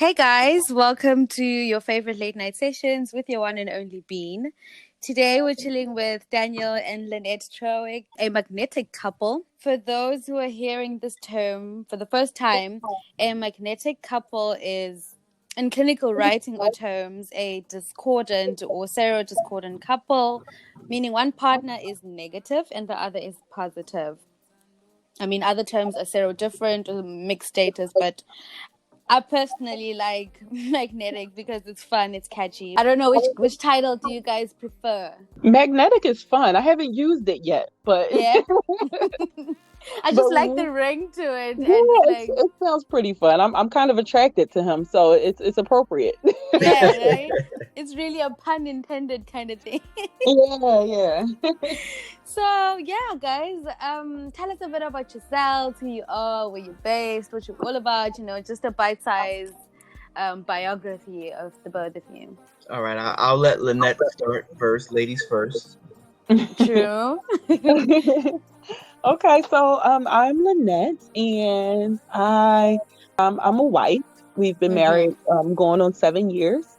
Hey guys, welcome to your favorite late night sessions with your one and only Bean. Today we're chilling with Daniel and Lynette Trawick, a magnetic couple. For those who are hearing this term for the first time, a magnetic couple is, in clinical writing or terms, a discordant or serodiscordant couple, meaning one partner is negative and the other is positive. I mean, other terms are serodifferent or mixed status, but I personally like magnetic because it's fun, it's catchy. I don't know which title do you guys prefer? Magnetic is fun. I haven't used it yet, but Yeah. I just like but the ring to it and yeah, like it sounds pretty fun. I'm kind of attracted to him, so it's appropriate. yeah, right? It's really a pun intended kind of thing. Yeah, yeah. So yeah, guys, tell us a bit about yourselves, who you are, where you're based, what you're all about, just a bite-sized biography of the both of you. All right, I'll let Lynette start first. Ladies first. True. Okay, so I'm Lynette, and I'm a wife. We've been Mm-hmm. married going on 7 years,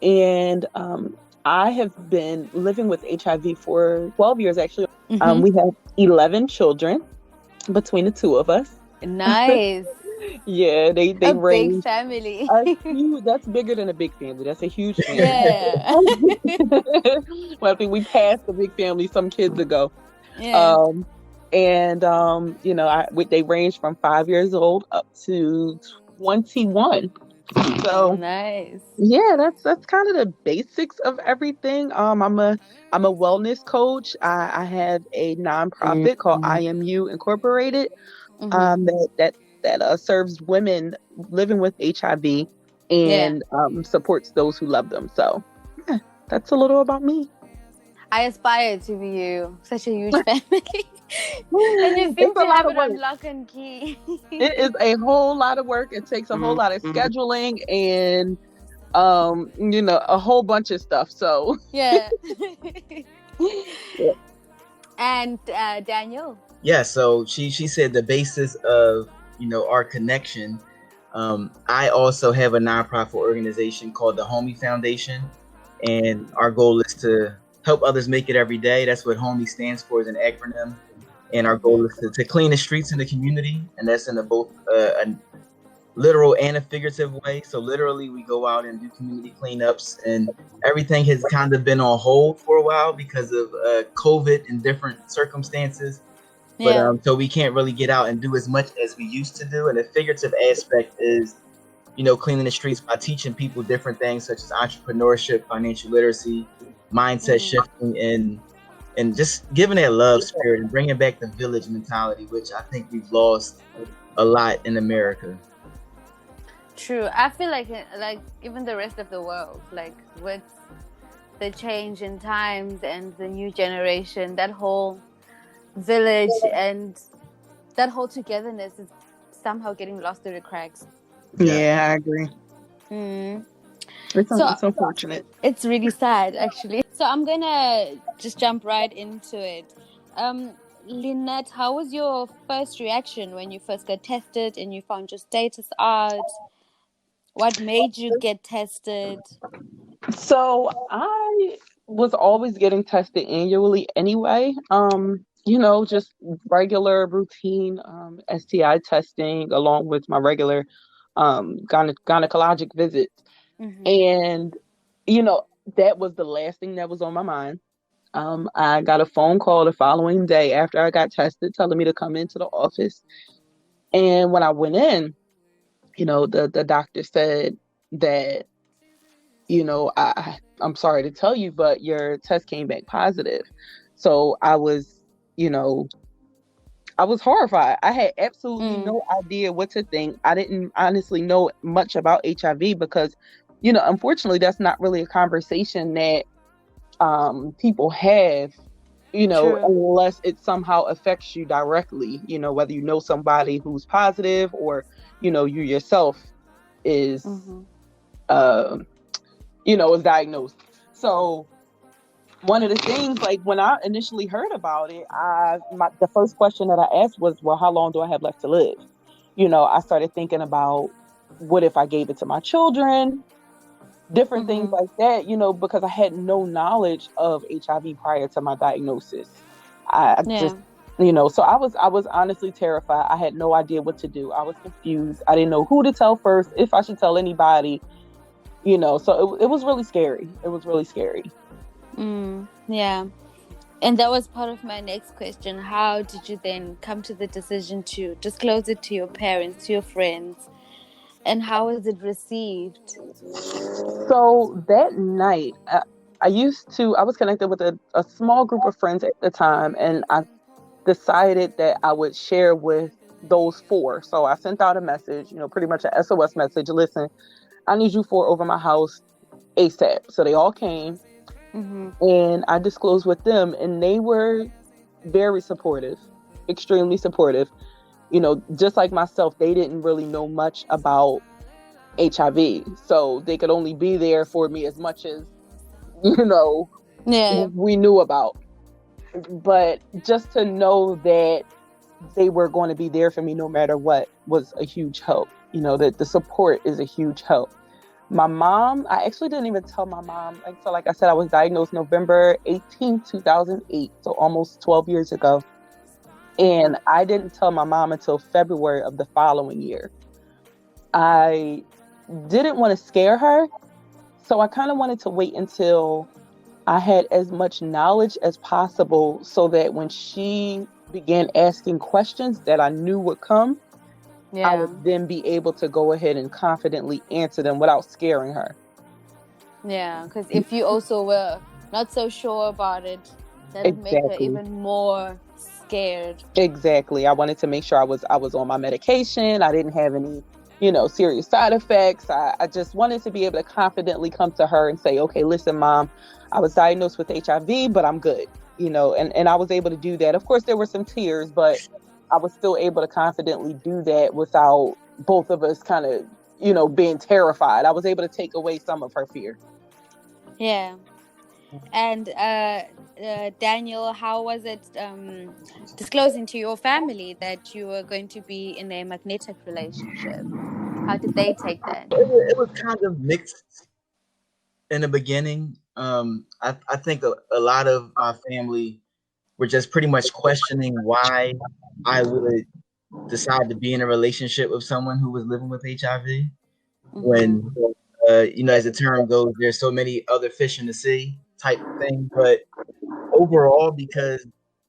and I have been living with HIV for 12 years actually. Mm-hmm. We have 11 children between the two of us. Nice. Yeah, they A big range family. a huge. That's bigger than a big family. That's a huge family. Yeah. Well, I think we passed the big family some kids ago. Yeah. Um, they range from 5 years old up to 21. So Nice. yeah, that's kind of the basics of everything. I'm a wellness coach. I have a nonprofit called IMU Incorporated. Mm-hmm. That serves women living with HIV Yeah. and supports those who love them. So yeah, that's a little about me. I aspire to be you. Such a huge family. And you seem It's to a lot have of it on work. lock and key. It is a whole lot of work. It takes a whole lot of scheduling and a whole bunch of stuff. So Yeah. yeah. And Daniel. Yeah, so she said the basis of our connection. I also have a nonprofit organization called the Homie Foundation, and our goal is to help others make it every day. That's what Homie stands for, is an acronym. And our goal is to clean the streets in the community, and that's in both a literal and a figurative way. So literally, we go out and do community cleanups, and everything has kind of been on hold for a while because of COVID and different circumstances. But Yeah. so we can't really get out and do as much as we used to do. And the figurative aspect is, cleaning the streets by teaching people different things such as entrepreneurship, financial literacy, mindset shifting, and just giving that love spirit and bringing back the village mentality, which I think we've lost a lot in America. True. I feel like even the rest of the world, like with the change in times and the new generation, that whole village and that whole togetherness is somehow getting lost through the cracks. Yeah, I agree. It's unfortunate. It's really sad, actually. So I'm gonna just jump right into it. Lynette, how was your first reaction when you first got tested and you found your status out? What made you get tested? So I was always getting tested annually anyway. Just regular routine STI testing along with my regular gynecologic visits. Mm-hmm. And that was the last thing that was on my mind. I got a phone call the following day after I got tested telling me to come into the office. And when I went in, the doctor said that, I'm sorry to tell you, but your test came back positive. So I was horrified. I had absolutely no idea what to think. I didn't honestly know much about HIV because, unfortunately, that's not really a conversation that people have, True. unless it somehow affects you directly, whether you know somebody who's positive or, you yourself is, is diagnosed. So one of the things, like when I initially heard about it, the first question that I asked was, well, how long do I have left to live? I started thinking about what if I gave it to my children? Different things like that, because I had no knowledge of HIV prior to my diagnosis. I just, so I was honestly terrified. I had no idea what to do. I was confused. I didn't know who to tell first, if I should tell anybody, so it was really scary. It was really scary. Yeah. And that was part of my next question. How did you then come to the decision to disclose it to your parents, to your friends? And how was it received? So that night, I was connected with a small group of friends at the time, and I decided that I would share with those 4. So I sent out a message, pretty much a SOS message. Listen, I need you 4 over my house ASAP. So they all came, and I disclosed with them, and they were very supportive, extremely supportive. Just like myself, they didn't really know much about HIV, so they could only be there for me as much as we knew about. But just to know that they were going to be there for me no matter what was a huge help. That the support is a huge help. My mom, I actually didn't even tell my mom. So like I said, I was diagnosed November 18th, 2008, so almost 12 years ago. And I didn't tell my mom until February of the following year. I didn't want to scare her, so I kind of wanted to wait until I had as much knowledge as possible so that when she began asking questions that I knew would come, I would then be able to go ahead and confidently answer them without scaring her. Yeah, because if you also were not so sure about it, that would make her even more scared. Exactly. I wanted to make sure I was on my medication. I didn't have any, serious side effects. I just wanted to be able to confidently come to her and say, okay, listen, Mom, I was diagnosed with HIV, but I'm good, and I was able to do that. Of course, there were some tears, but I was still able to confidently do that without both of us kind of, being terrified. I was able to take away some of her fear. Yeah. And Daniel, how was it disclosing to your family that you were going to be in a magnetic relationship? How did they take that? It was kind of mixed in the beginning. I think a lot of my family were just pretty much questioning why I would decide to be in a relationship with someone who was living with HIV. When, as the term goes, there's so many other fish in the sea type thing. But overall, because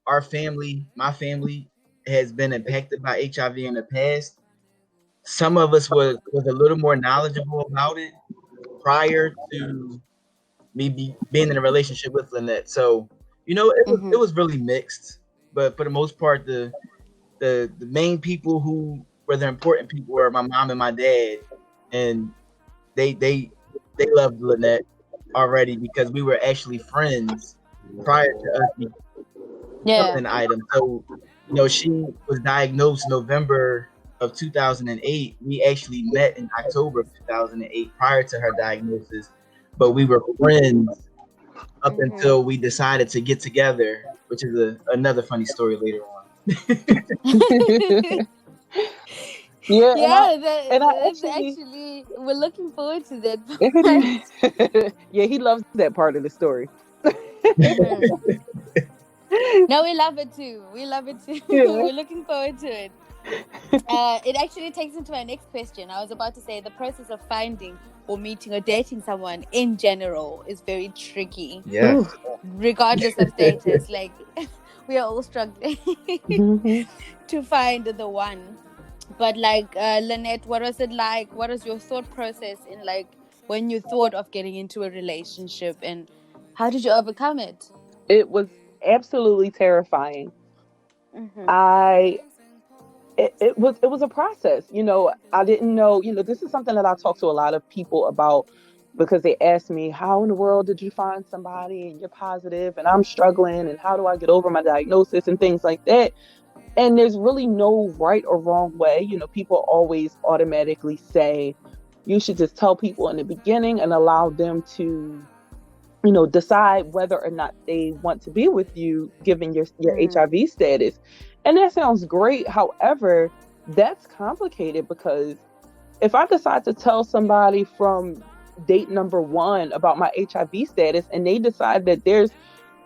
my family has been impacted by HIV in the past, some of us was a little more knowledgeable about it prior to me being in a relationship with Lynette. So, it was really mixed. But for the most part, the main people who were the important people were my mom and my dad, and they loved Lynette already because we were actually friends prior to us being an item. So, she was diagnosed November of 2008. We actually met in October of 2008 prior to her diagnosis, but we were friends up until we decided to get together, which is another funny story later on. That's actually, we're looking forward to that. Yeah, he loves that part of the story. No, we love it too. We're looking forward to it. It actually takes into my next question. I was about to say the process of finding or meeting or dating someone in general is very tricky. Yeah. Regardless of status, like we are all struggling to find the one. But like Lynette, what was it like? What was your thought process in like when you thought of getting into a relationship, and how did you overcome it? It was absolutely terrifying. It was a process. I didn't know, this is something that I talk to a lot of people about, because they ask me, how in the world did you find somebody and you're positive and I'm struggling, and how do I get over my diagnosis and things like that. And there's really no right or wrong way. People always automatically say you should just tell people in the beginning and allow them to, decide whether or not they want to be with you, given your HIV status. And that sounds great. However, that's complicated because if I decide to tell somebody from date number one about my HIV status and they decide that there's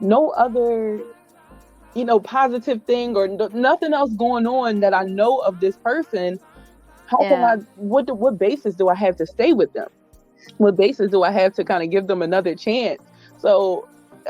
no other, positive thing or nothing else going on that I know of this person, how can Yeah. what basis do I have to stay with them? What basis do I have to kind of give them another chance? So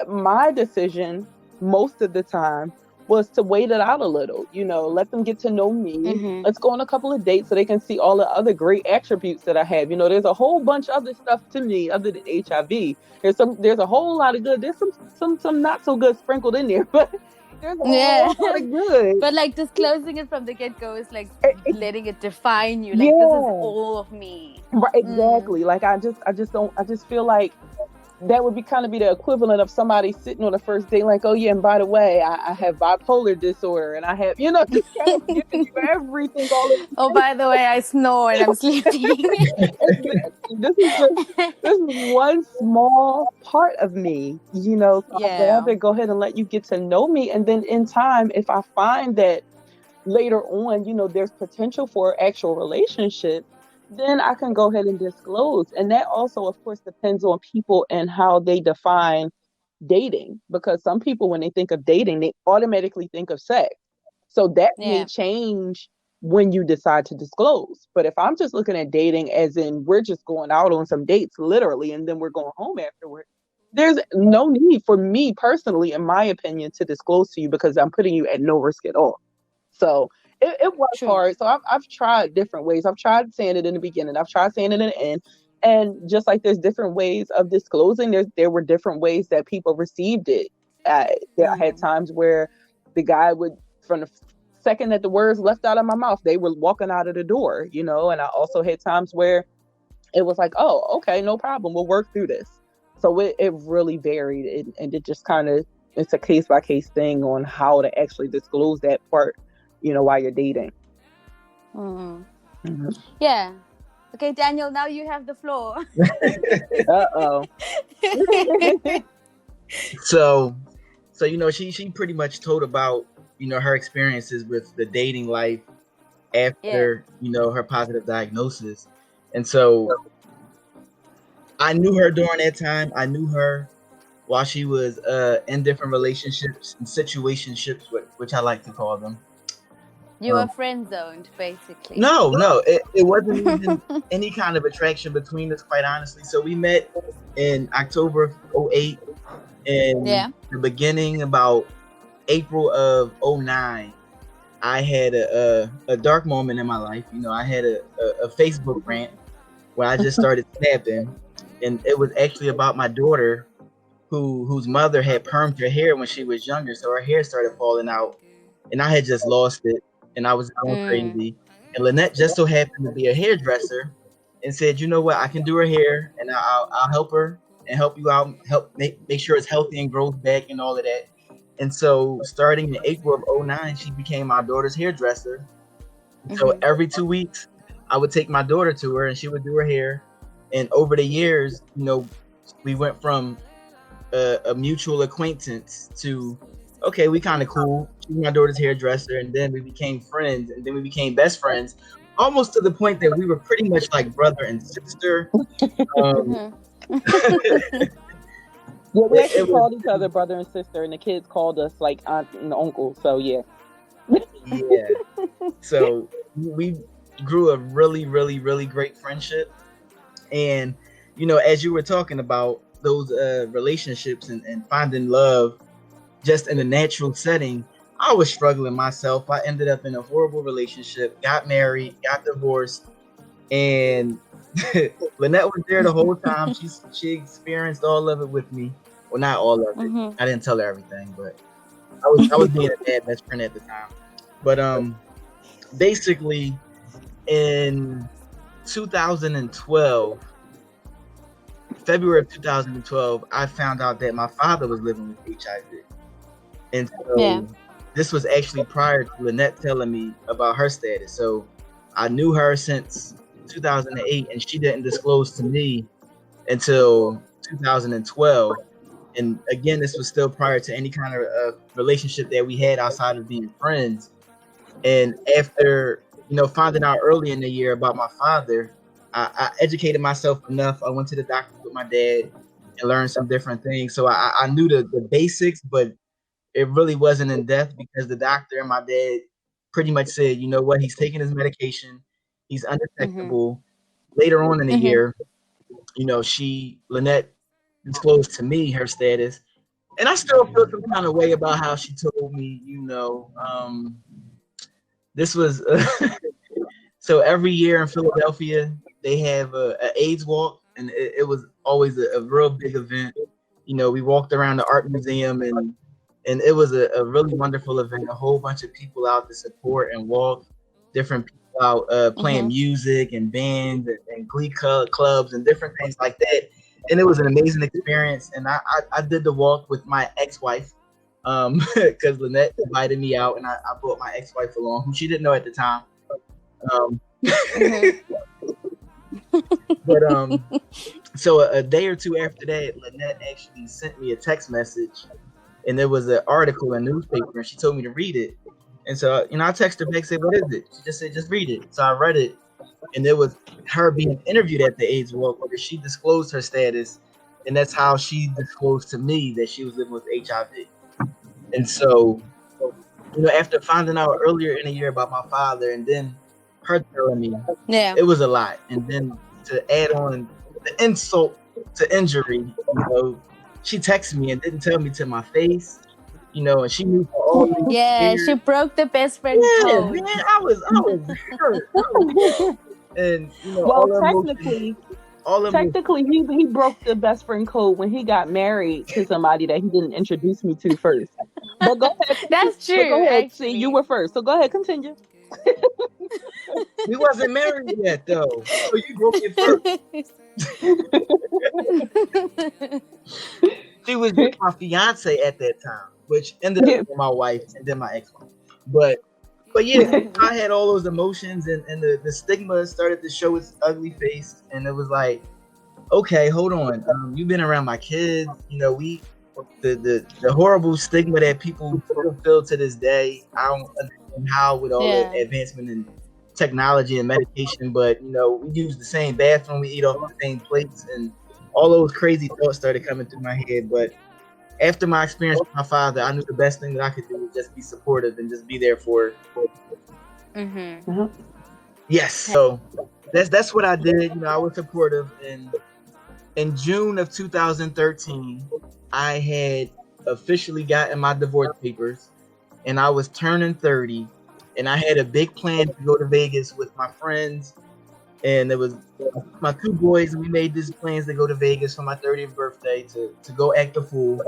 my decision most of the time was to wait it out a little, let them get to know me. Mm-hmm. Let's go on a couple of dates so they can see all the other great attributes that I have. There's a whole bunch of other stuff to me other than HIV. There's a whole lot of good. There's some not so good sprinkled in there, but there's a Yeah. whole lot of good. But like disclosing it from the get-go is like letting it define you. Like, Yeah. this is all of me. Right, exactly. Like I just feel like that would be the equivalent of somebody sitting on a first date like, oh yeah, and by the way, I have bipolar disorder and I have, just kind of giving you everything all of Oh, by the way, I snore and I'm sleeping. this is one small part of me, so I'd rather go ahead and let you get to know me. And then in time, if I find that later on, there's potential for an actual relationship, then I can go ahead and disclose. And that also, of course, depends on people and how they define dating. Because some people, when they think of dating, they automatically think of sex. So that may change when you decide to disclose. But if I'm just looking at dating as in we're just going out on some dates, literally, and then we're going home afterward, there's no need for me personally, in my opinion, to disclose to you because I'm putting you at no risk at all. So it was hard. So I've tried different ways. I've tried saying it in the beginning. I've tried saying it in the end. And just like there's different ways of disclosing, there were different ways that people received it. I had times where the guy would, from the second that the words left out of my mouth, they were walking out of the door, and I also had times where it was like, oh, okay, no problem. We'll work through this. So it really varied. And it just it's a case by case thing on how to actually disclose that part, while you're dating. Yeah. Okay, Daniel, now you have the floor. Uh-oh. So she pretty much told about, her experiences with the dating life after, her positive diagnosis. And so I knew her during that time. I knew her while she was in different relationships and situationships, which I like to call them. You were friend-zoned, basically. No, it wasn't even any kind of attraction between us, quite honestly. So we met in October of 2008, and the beginning, about April of 2009, I had a dark moment in my life. I had a Facebook rant where I just started snapping, and it was actually about my daughter whose mother had permed her hair when she was younger, so her hair started falling out, and I had just lost it. And I was going crazy. And Lynette just so happened to be a hairdresser and said, you know what, I can do her hair and I'll help her and help you out, help make sure it's healthy and grows back and all of that. And so starting in April of 2009, she became my daughter's hairdresser. So every 2 weeks, I would take my daughter to her and she would do her hair. And over the years, we went from a mutual acquaintance to, okay, we kind of cool. She's my daughter's hairdresser, and then we became friends, and then we became best friends, almost to the point that we were pretty much like brother and sister. Yeah, we actually called each other brother and sister, and the kids called us like aunt and uncle. So yeah. Yeah. So we grew a really, really, really great friendship, and as you were talking about those relationships and finding love just in a natural setting, I was struggling myself. I ended up in a horrible relationship, got married, got divorced, and Lynette was there the whole time. She experienced all of it with me. Well, not all of it. I didn't tell her everything, but I was being a bad best friend at the time. But basically in 2012, February of 2012, I found out that my father was living with HIV. And so this was actually prior to Lynette telling me about her status. So I knew her since 2008, and she didn't disclose to me until 2012. And again, this was still prior to any kind of relationship that we had outside of being friends. And after finding out early in the year about my father, I educated myself enough. I went to the doctor with my dad and learned some different things. So I knew the basics, but it really wasn't in depth because the doctor and my dad pretty much said, you know what, he's taking his medication, he's undetectable. Later on in the year, Lynette disclosed to me her status, and I still feel some kind of way about how she told me, this was so every year in Philadelphia they have a AIDS walk, and it was always a real big event. We walked around the art museum, and it was a really wonderful event. A whole bunch of people out to support and walk, different people out playing music and bands and glee clubs and different things like that. And it was an amazing experience. And I did the walk with my ex-wife because Lynette invited me out, and I brought my ex-wife along, who she didn't know at the time. But so a day or two after that, Lynette actually sent me a text message, and there was an article in a newspaper, and she told me to read it. And so, I texted her back and said, "What is it?" She just said, "Just read it." So I read it, and it was her being interviewed at the AIDS walk, where she disclosed her status, and that's how she disclosed to me that she was living with HIV. And so, after finding out earlier in the year about my father, and then her telling me, it was a lot. And then to add on the insult to injury, she texted me and didn't tell me to my face, and she knew for all these years. She broke the best friend code. Man, I was hurt. And technically, he broke the best friend code when he got married to somebody that he didn't introduce me to first. But go ahead. That's true. Go ahead. See, you were first, so go ahead, continue. We wasn't married yet, though, so you broke it first. She was with my fiance at that time, which ended up with my wife and then my ex-wife. But yeah, I had all those emotions, and the stigma started to show its ugly face, and it was like, okay, hold on, you've been around my kids, the horrible stigma that people still feel to this day. I don't understand how, with all the advancement in technology and medication, but we use the same bathroom, we eat off the same plates, and all those crazy thoughts started coming through my head. But after my experience with my father, I knew the best thing that I could do was just be supportive and just be there for Yes, so that's what I did. I was supportive, and in June of 2013, I had officially gotten my divorce papers, and I was turning 30, and I had a big plan to go to Vegas with my friends, and it was my two boys, and we made these plans to go to Vegas for my 30th birthday to go act a fool.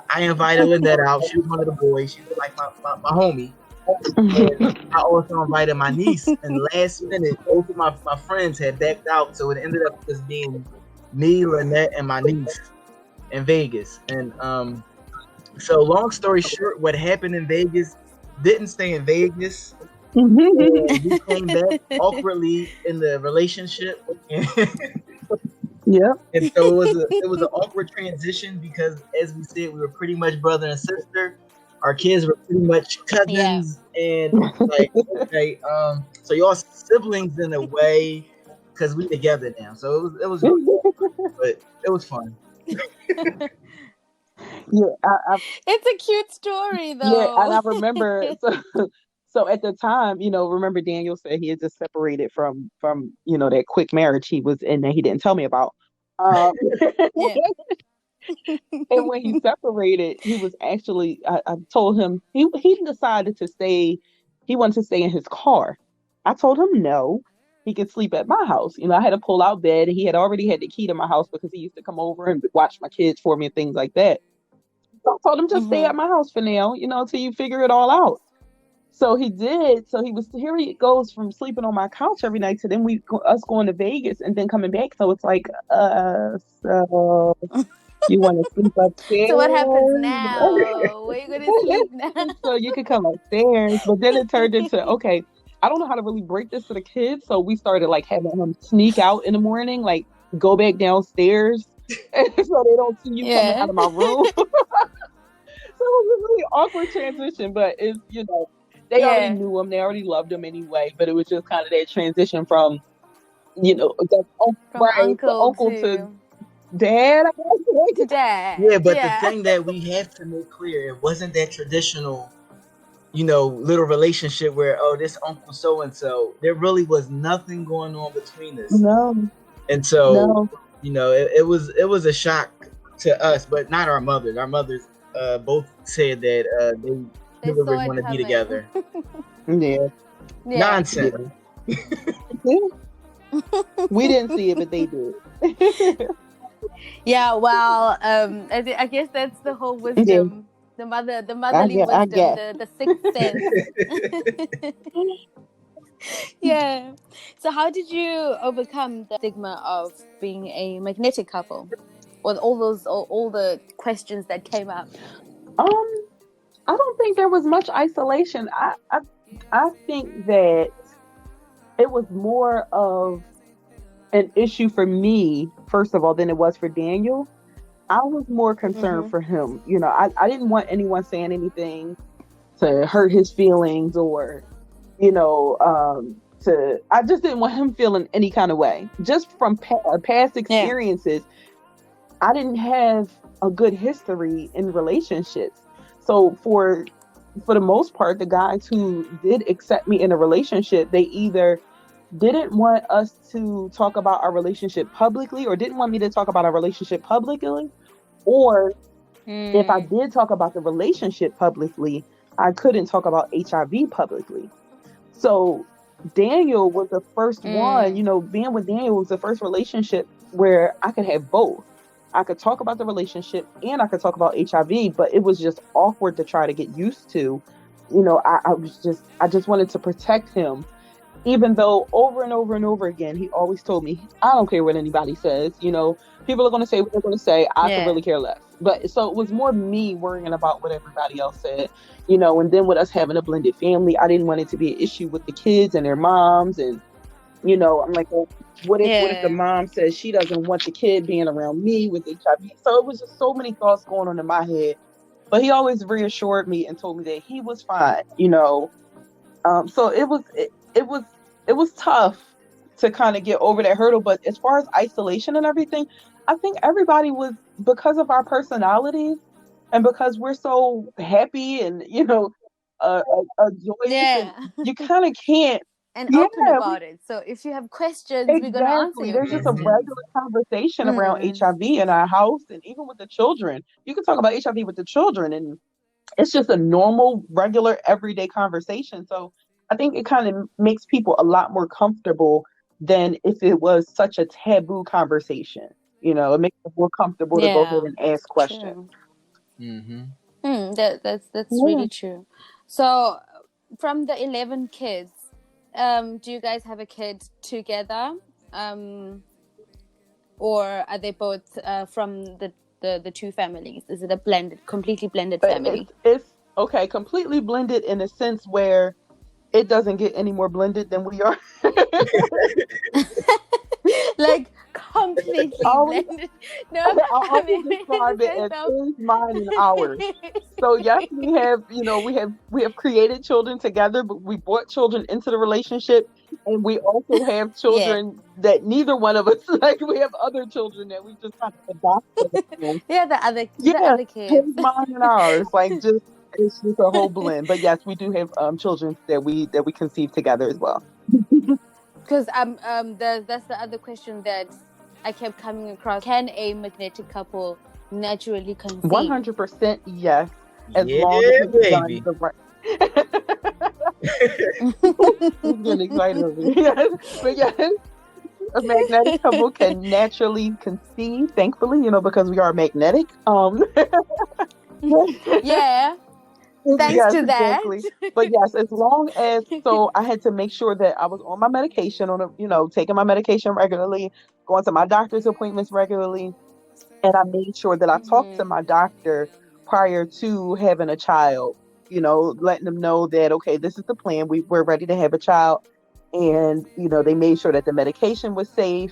I invited Lynette out. She was one of the boys. She was like my homie. And I also invited my niece, and last minute, both of my friends had backed out, so it ended up just being me, Lynette, and my niece in Vegas. And so long story short, what happened in Vegas didn't stay in Vegas. We came back awkwardly in the relationship. Yeah. And so it was an awkward transition because, as we said, we were pretty much brother and sister. Our kids were pretty much cousins, and like, okay, so y'all siblings in a way because we together now. So it was, but it was fun. Yeah, it's a cute story though. Yeah, and I remember. So at the time, remember Daniel said he had just separated from that quick marriage he was in that he didn't tell me about. And when he separated, he was actually, I told him he decided to stay. He wanted to stay in his car. I told him no, he could sleep at my house. I had a pull-out bed, and he had already had the key to my house because he used to come over and watch my kids for me and things like that. So I told him just stay at my house for now, till you figure it all out. So he did. So here he goes from sleeping on my couch every night to then us going to Vegas and then coming back. So it's like, so you want to sleep upstairs? So what happens now? Where you going to sleep now? So you could come upstairs. But then it turned into, okay, I don't know how to really break this to the kids. So we started like having him sneak out in the morning, like go back downstairs so they don't see you coming out of my room. So it was a really awkward transition, but it's, they already Yeah. knew him, they already loved him anyway, but it was just kind of that transition from, the From the uncle uncle to to dad, I guess. dad. Yeah, but the Yeah. thing that we have to make clear, it wasn't that traditional, little relationship where, oh, this uncle so and so. There really was nothing going on between us, No, and so no. it was a shock to us, but not our mothers. Our mothers both said that they They never saw were it going to be coming. together. Yeah, Yeah. Nonsense. yeah. We didn't see it, but they did. Yeah, well, I guess that's the whole Yeah, wisdom, the motherly I wisdom, guess. the sixth sense. Yeah. So how did you overcome the stigma of being a magnetic couple? With all the questions that came up. Um, I don't think there was much isolation. I think that it was more of an issue for me, first of all, than it was for Daniel. I was more concerned Mm-hmm. for him. I didn't want anyone saying anything to hurt his feelings or, I just didn't want him feeling any kind of way. Just from past Yeah. experiences, I didn't have a good history in relationships. So for the most part, the guys who did accept me in a relationship, they either didn't want us to talk about our relationship publicly or didn't want me to talk about our relationship publicly. Or if I did talk about the relationship publicly, I couldn't talk about HIV publicly. So Daniel was the first one, being with Daniel was the first relationship where I could have both. I could talk about the relationship and I could talk about HIV, but it was just awkward to try to get used to. I just wanted to protect him, even though over and over and over again, he always told me, I don't care what anybody says. People are going to say what they're going to say. I could really care less. But so it was more me worrying about what everybody else said, and then with us having a blended family, I didn't want it to be an issue with the kids and their moms. And, I'm like, well, what if the mom says she doesn't want the kid being around me with HIV? So it was just so many thoughts going on in my head. But he always reassured me and told me that he was fine, So it was tough to kind of get over that hurdle. But as far as isolation and everything, I think everybody was, because of our personalities and because we're so happy and joyous, and Yeah. you kind of can't. And Yeah, open about it. So if you have questions, we're gonna answer exactly. your There's just a questions. regular conversation around Mm. HIV in our house, and even with the children. You can talk about HIV with the children, and it's just a normal, regular, everyday conversation. So I think it kind of makes people a lot more comfortable than if it was such a taboo conversation. It makes them more comfortable to go ahead Yeah. and ask questions. True. Mm-hmm. That's Yeah. really true. So from the 11 kids, do you guys have a kid together? Or are they both from the two families? Is it a completely blended family? It's okay, completely blended in a sense where it doesn't get any more blended than we are. Like completely blended. No, I I always mean describe it as his, mine, and ours. So yes, we have created children together, but we brought children into the relationship, and we also have Yeah. children that neither one of us like. We have other children that we just kind of adopted. Yeah, the other his, kids. mine, and ours. Like just it's just a whole blend. But yes, we do have children that we conceive together as well. Because that's the other question that I kept coming across. Can a magnetic couple naturally conceive? 100% yes, as Yeah, long as it's done baby. the right. He's getting excited over here. Yes. But yes, a magnetic couple can naturally conceive, thankfully, because we are magnetic. Yeah. Thanks yes, to that. exactly. But yes, as long as, so I had to make sure that I was on my medication, taking my medication regularly, going to my doctor's appointments regularly, and I made sure that I talked to my doctor prior to having a child, letting them know that, okay, this is the plan. We're ready to have a child. And, they made sure that the medication was safe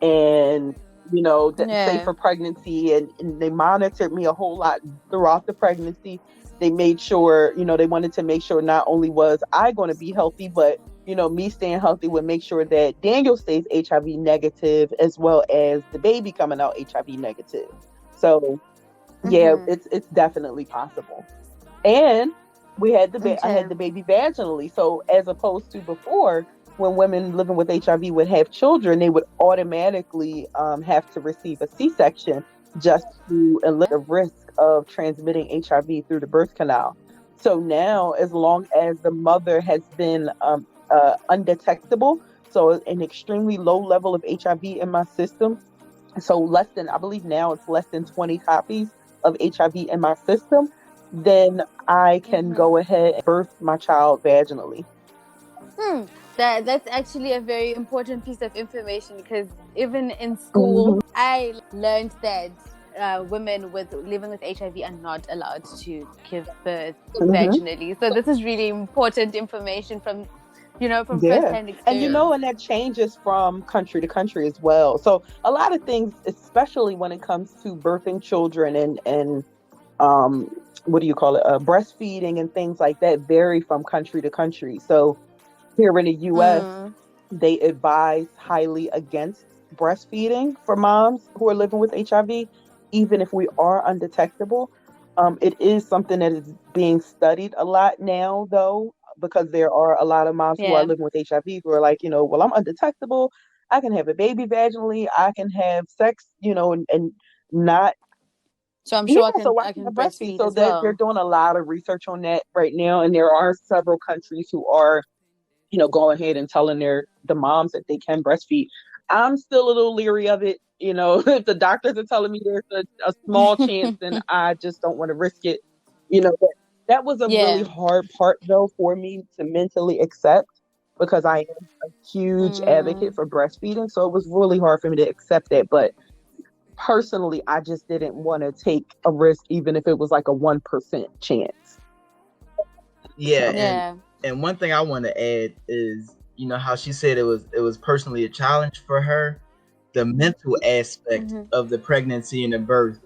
and, safe for pregnancy. And they monitored me a whole lot throughout the pregnancy. they made sure, they wanted to make sure not only was I going to be healthy, but, me staying healthy would make sure that Daniel stays HIV negative, as well as the baby coming out HIV negative. So yeah, it's definitely possible. And I had the baby vaginally. So as opposed to before, when women living with HIV would have children, they would automatically have to receive a C-section just to eliminate the risk of transmitting HIV through the birth canal. So now, as long as the mother has been undetectable, so an extremely low level of HIV in my system, so I believe now it's less than 20 copies of HIV in my system, then I can go ahead and birth my child vaginally. That's actually a very important piece of information, because even in school, I learned that women living with HIV are not allowed to give birth vaginally. So this is really important information from first-hand experience. And that changes from country to country as well. So a lot of things, especially when it comes to birthing children and breastfeeding and things like that, vary from country to country. So here in the U.S., they advise highly against breastfeeding for moms who are living with HIV, even if we are undetectable. It is something that is being studied a lot now, though, because there are a lot of moms who are living with HIV who are like, well, I'm undetectable. I can have a baby vaginally. I can have sex, and not. So I'm sure I can breastfeed so as well. They're doing a lot of research on that right now. And there are several countries who are, going ahead and telling the moms that they can breastfeed. I'm still a little leery of it. If the doctors are telling me there's a small chance, then I just don't want to risk it. That was a really hard part, though, for me to mentally accept, because I am a huge advocate for breastfeeding. So it was really hard for me to accept that. But personally, I just didn't want to take a risk, even if it was like a 1% chance. Yeah. And one thing I want to add is, how she said it was personally a challenge for her. The mental aspect of the pregnancy and the birth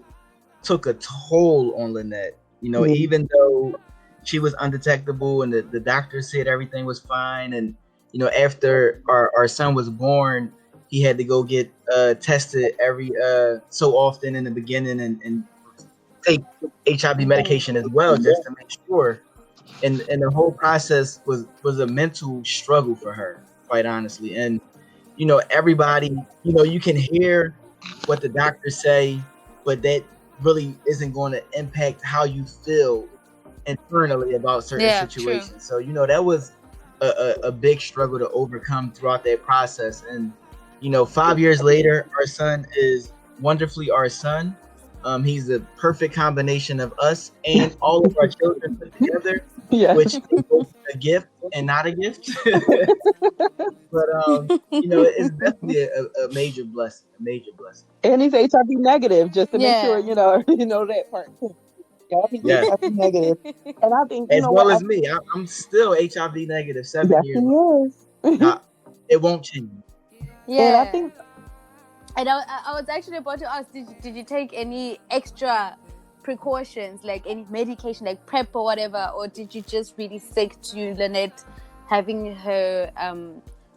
took a toll on Lynette. Even though she was undetectable and the doctor said everything was fine, and after our son was born, he had to go get tested every so often in the beginning and take HIV medication as well, just to make sure. And the whole process was a mental struggle for her, quite honestly. And everybody, you can hear what the doctors say, but that really isn't going to impact how you feel internally about certain situations. True. So that was a big struggle to overcome throughout that process. And 5 years later, our son is wonderfully our son. He's a perfect combination of us and all of our children put together, which is both a gift and not a gift. But it's definitely a major blessing. And he's HIV negative, just to make sure you know that part. He's HIV negative, and I think as well as me, I'm still HIV negative 7 years. He is. It won't change. Yeah, and I think. And I was actually about to ask, did you take any extra precautions, like any medication, like PrEP or whatever, or did you just really stick to Lynette having her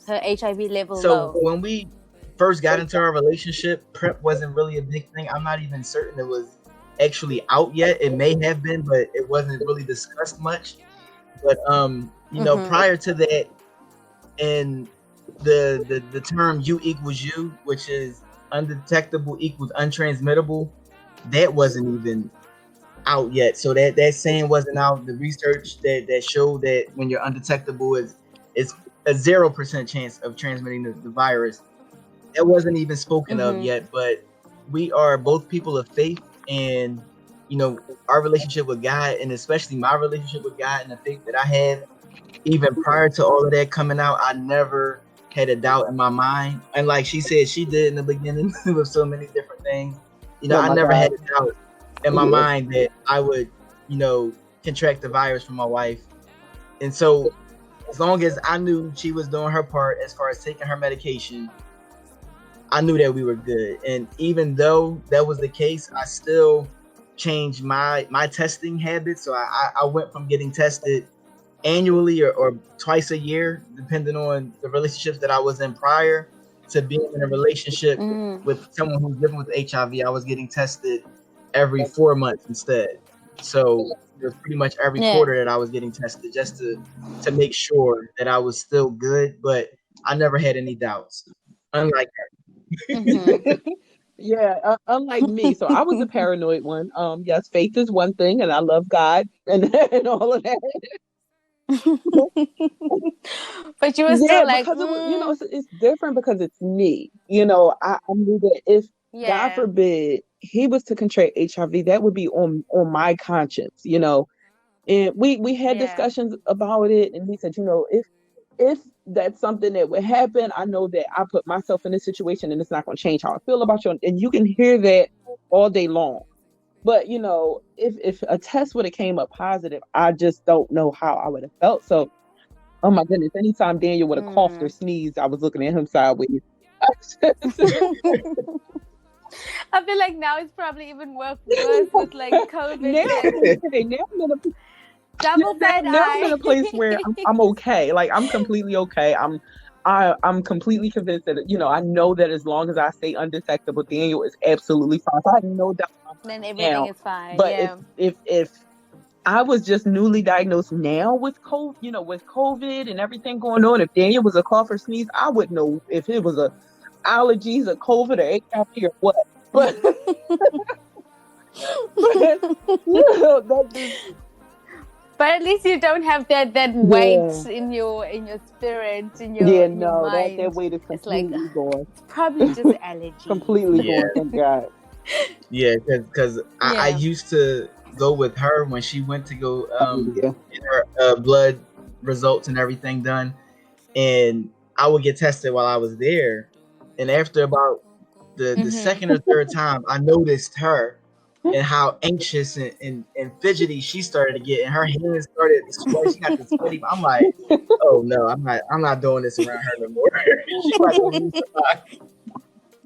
HIV level low? So when we first got into our relationship, PrEP wasn't really a big thing. I'm not even certain it was actually out yet. It may have been, but it wasn't really discussed much. But prior to that, and the term U equals U, which is undetectable equals untransmittable, that wasn't even out yet. So that saying wasn't out. The research that showed that when you're undetectable is a 0% chance of transmitting the virus, that wasn't even spoken of yet. But we are both people of faith, and our relationship with God, and especially my relationship with God and the faith that I have, even prior to all of that coming out, I never had a doubt in my mind. And like she said, she did in the beginning with so many different things. I never had a doubt in my mind that I would, contract the virus from my wife. And so as long as I knew she was doing her part as far as taking her medication, I knew that we were good. And even though that was the case, I still change my testing habits. So I went from getting tested annually or twice a year, depending on the relationships that I was in prior, to being in a relationship with someone who's living with HIV. I was getting tested every 4 months instead. So it was pretty much every quarter that I was getting tested, just to make sure that I was still good. But I never had any doubts, unlike her. Yeah, unlike me. So I was a paranoid one. Yes, faith is one thing, and I love God and all of that. But you were Yeah, still like, because it was, it's different because it's me. I knew that if God forbid he was to contract HIV, that would be on my conscience. And we had discussions about it, and he said, if that's something that would happen, I know that I put myself in this situation, and it's not going to change how I feel about you. And you can hear that all day long. But if a test would have came up positive, I just don't know how I would have felt. So, oh my goodness, anytime Daniel would have coughed or sneezed, I was looking at him sideways. I feel like now it's probably even worse with like COVID. Now I'm in a place where I'm okay. Like, I'm completely okay. I'm completely convinced that I know that as long as I stay undetectable, Daniel is absolutely fine. So I have no doubt. Then everything is fine. But if I was just newly diagnosed now with COVID and everything going on, if Daniel was a cough or sneeze, I wouldn't know if it was allergies or COVID or HIV or what. But but at least you don't have that weight in your spirit, in your mind. That weight is completely gone. It's probably just allergy. Completely gone, thank God. Yeah, because I used to go with her when she went to go get her blood results and everything done, and I would get tested while I was there. And after about the second or third time, I noticed her and how anxious and fidgety she started to get, and her hands started to sweat. She got this sweaty. I'm like, oh no, I'm not doing this around her no more. She about to lose her mind.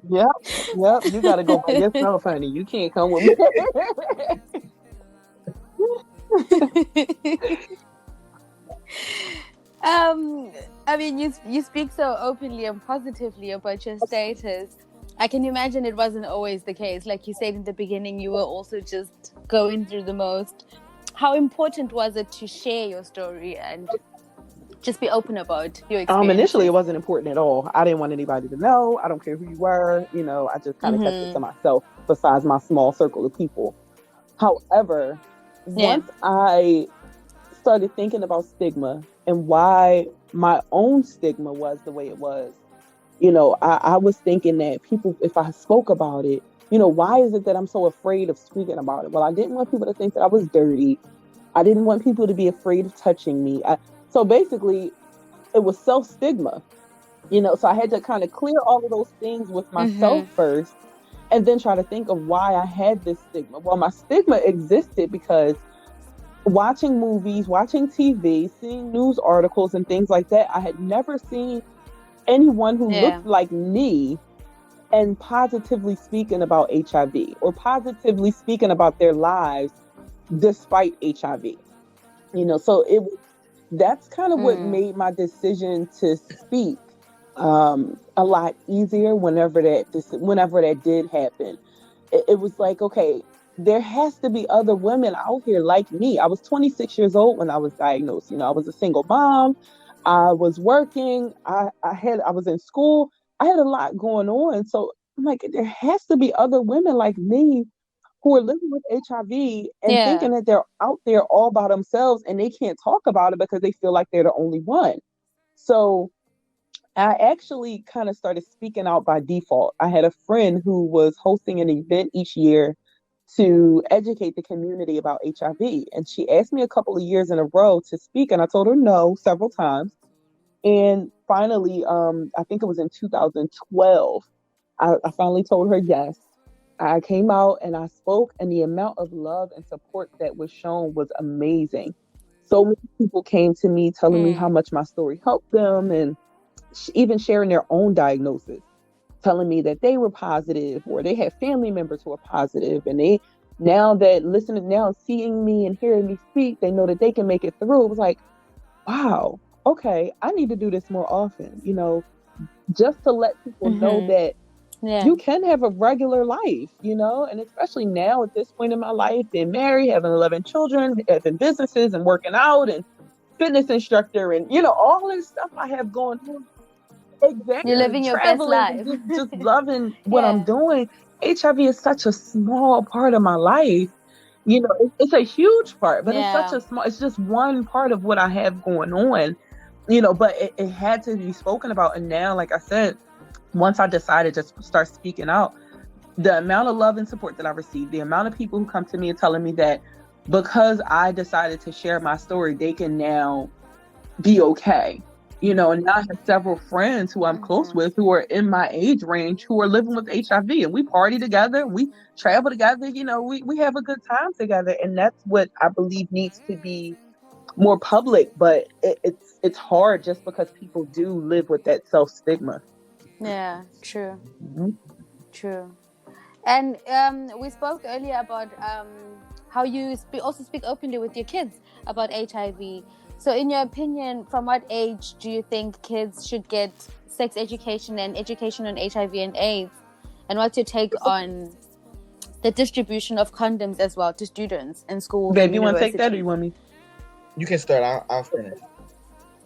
Yep. You gotta go by yourself, honey. You can't come with me. I mean, you speak so openly and positively about your status. I can imagine it wasn't always the case. Like you said in the beginning, you were also just going through the most. How important was it to share your story and just be open about your experience? Initially, it wasn't important at all. I didn't want anybody to know. I don't care who you were. I just kind of kept it to myself, besides my small circle of people. However, once I started thinking about stigma and why my own stigma was the way it was, I was thinking that people, if I spoke about it, why is it that I'm so afraid of speaking about it? Well, I didn't want people to think that I was dirty. I didn't want people to be afraid of touching me. So basically, it was self-stigma, so I had to kind of clear all of those things with myself first, and then try to think of why I had this stigma. Well, my stigma existed because watching movies, watching TV, seeing news articles and things like that, I had never seen anyone who looked like me and positively speaking about HIV or positively speaking about their lives despite HIV. So that's kind of what made my decision to speak a lot easier whenever that did happen. It was like, okay, there has to be other women out here like me. I was 26 years old when I was diagnosed. I was a single mom. I was working. I was in school. I had a lot going on. So I'm like, there has to be other women like me who are living with HIV and thinking that they're out there all by themselves and they can't talk about it because they feel like they're the only one. So I actually kind of started speaking out by default. I had a friend who was hosting an event each year to educate the community about HIV. And she asked me a couple of years in a row to speak, and I told her no several times. And finally, I think it was in 2012, I finally told her yes. I came out and I spoke, and the amount of love and support that was shown was amazing. So many people came to me telling me how much my story helped them, and even sharing their own diagnosis, telling me that they were positive or they had family members who were positive, and they now that listening, now seeing me and hearing me speak, they know that they can make it through. It was like, wow, okay, I need to do this more often, just to let people know that you can have a regular life, and especially now at this point in my life, being married, having 11 children, having businesses and working out and fitness instructor and, all this stuff I have going on. Exactly. You're living your best Traveling life. and just loving what I'm doing. HIV is such a small part of my life. It's a huge part, but it's just one part of what I have going on, but it had to be spoken about. And now, like I said, once I decided to start speaking out, the amount of love and support that I received, the amount of people who come to me and telling me that because I decided to share my story, they can now be okay. And now I have several friends who I'm close with who are in my age range who are living with HIV, and we party together, we travel together, we have a good time together. And that's what I believe needs to be more public, but it's hard just because people do live with that self-stigma. Yeah, true. Mm-hmm. True. And we spoke earlier about how you also speak openly with your kids about HIV. So in your opinion, from what age do you think kids should get sex education and education on HIV and AIDS? And what's your take on the distribution of condoms as well to students in schools? Babe, you want to take that or you want me? You can start. I'll finish.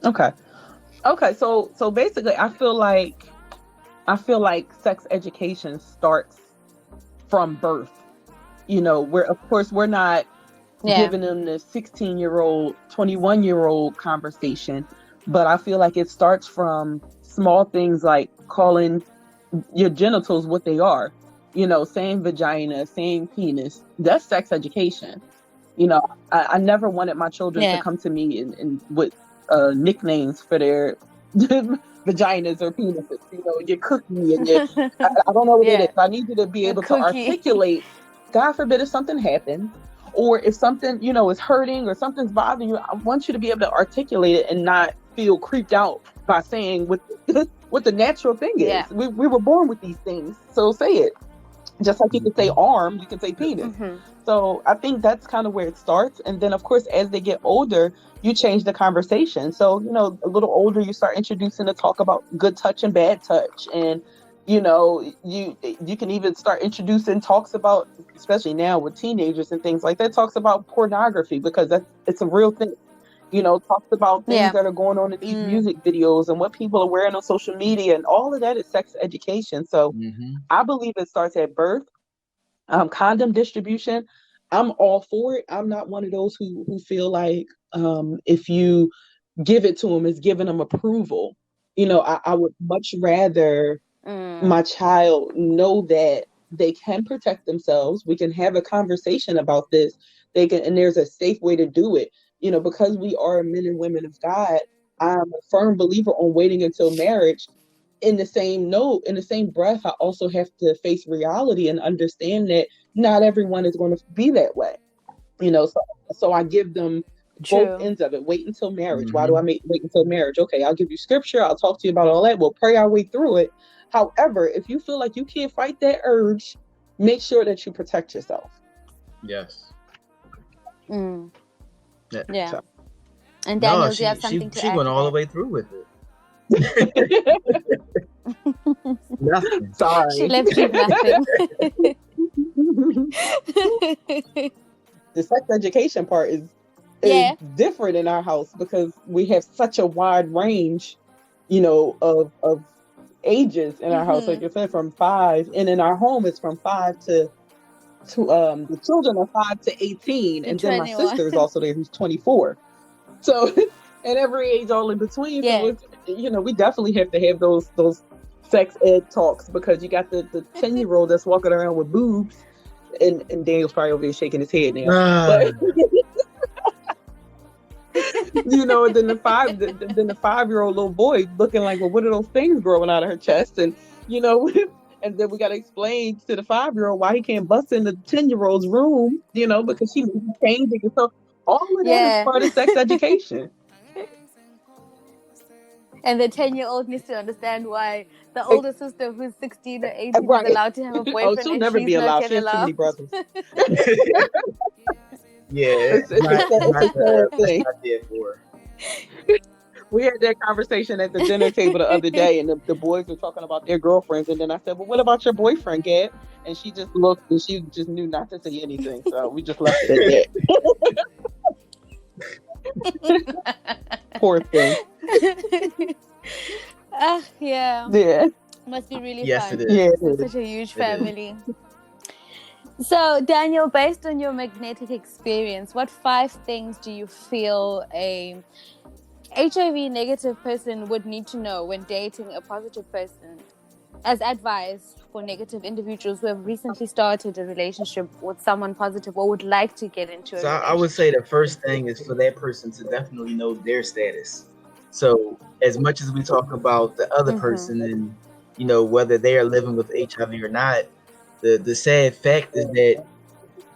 Okay. So basically, I feel like sex education starts from birth. Where of course we're not giving them the 16-year-old, 21-year-old conversation, but I feel like it starts from small things like calling your genitals what they are. Saying vagina, saying penis. That's sex education. I never wanted my children to come to me and with nicknames for their vaginas or penises. Your cookie and your I don't know what it is. I need you to be able to articulate. God forbid if something happens, or if something is hurting or something's bothering you, I want you to be able to articulate it and not feel creeped out by saying what the natural thing is. Yeah. We were born with these things, so say it. Just like you can say arm, you can say penis. So I think that's kind of where it starts. And then, of course, as they get older, you change the conversation. So, a little older, you start introducing the talk about good touch and bad touch. And, you can even start introducing talks about, especially now with teenagers and things like that, talks about pornography, because it's a real thing. Talks about things that are going on in these music videos and what people are wearing on social media, and all of that is sex education. So I believe it starts at birth. Condom distribution, I'm all for it. I'm not one of those who feel like if you give it to them, it's giving them approval. I would much rather my child know that they can protect themselves. We can have a conversation about this. And there's a safe way to do it. Because we are men and women of God, I'm a firm believer on waiting until marriage. In the same breath, I also have to face reality and understand that not everyone is going to be that way. So I give them both ends of it. Wait until marriage. Why do I wait until marriage? Okay, I'll give you scripture. I'll talk to you about all that. We'll pray our way through it. However, if you feel like you can't fight that urge, make sure that you protect yourself. Yes. Yeah. So. And Daniel, do you have something to add? She went all the way through with it. Nothing. Sorry. She left you nothing. The sex education part is different in our house because we have such a wide range, of ages in our house. Like I said, from 5, and in our home it's from 5 to the children are 5 to 18, and then 21. My sister is also there who's 24. So, and every age all in between. So it's, we definitely have to have those sex ed talks, because you got the 10-year-old that's walking around with boobs, and Daniel's probably over there shaking his head now. But, and then the 5-year-old little boy looking like, well, what are those things growing out of her chest? And and then we got to explain to the 5-year-old why he can't bust in the 10-year-old's room, because she needs to change it. So all of that is part of sex education. And the 10-year-old needs to understand why the older sister who's 16 or 18 Right. is allowed to have a Oh, boyfriend she'll and never she's be not allowed. yet She has too many allowed. brothers. Yeah, It's a not sad that's thing. not there for her. We had that conversation at the dinner table the other day, and the boys were talking about their girlfriends. And then I said, "Well, what about your boyfriend, Gab?" And she just looked, and she just knew not to say anything. So we just left it at that. Poor thing. Yeah. Yeah, Must be really Yes, it fun. is. yeah, it It's is. such a huge It is. family. So, Daniel, based on your magnetic experience, what 5 things do you feel a HIV negative person would need to know when dating a positive person, as advice for negative individuals who have recently started a relationship with someone positive or would like to get into a So I would relationship? say the first thing is for that person to definitely know their status. So as much as we talk about the other person and whether they are living with HIV or not, the sad fact is that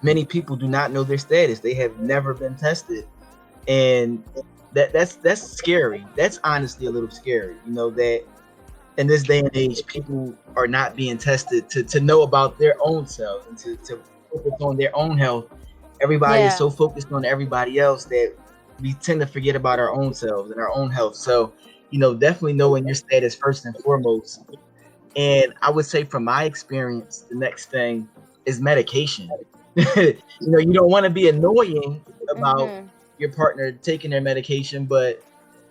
many people do not know their status. They have never been tested, and that's scary. That's honestly a little scary. That in this day and age, people are not being tested to know about their own selves and to focus on their own health. Everybody is so focused on everybody else that we tend to forget about our own selves and our own health. So, definitely knowing your status first and foremost. And I would say from my experience, the next thing is medication. You don't want to be annoying about your partner taking their medication, but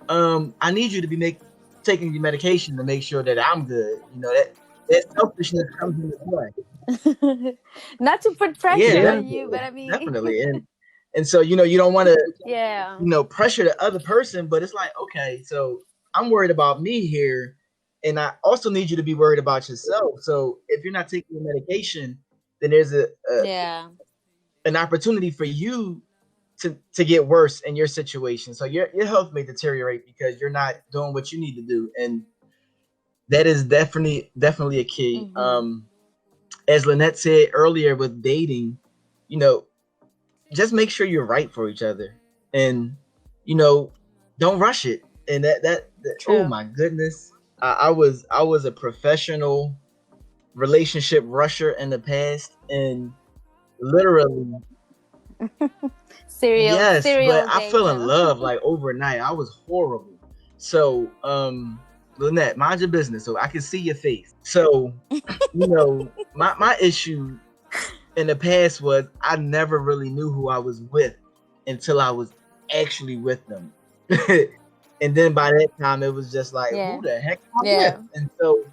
I need you to be taking your medication to make sure that I'm good. That selfishness comes into play. Not to put pressure Yeah, on you, but I mean, definitely. And so you don't want yeah, to pressure the other person, but it's like, okay, so I'm worried about me here, and I also need you to be worried about yourself. So if you're not taking your medication, then there's yeah, an opportunity for you to get worse in your situation. So your health may deteriorate because you're not doing what you need to do, and that is definitely a key. As Lynette said earlier with dating, just make sure you're right for each other, and don't rush it. And that oh my goodness, I was a professional relationship rusher in the past, and literally yes, but I fell in love like overnight. I was horrible. So Lynette, mind your business so I can see your face. So my issue in the past was I never really knew who I was with until I was actually with them. And then by that time it was just like, who the heck am I with? And so,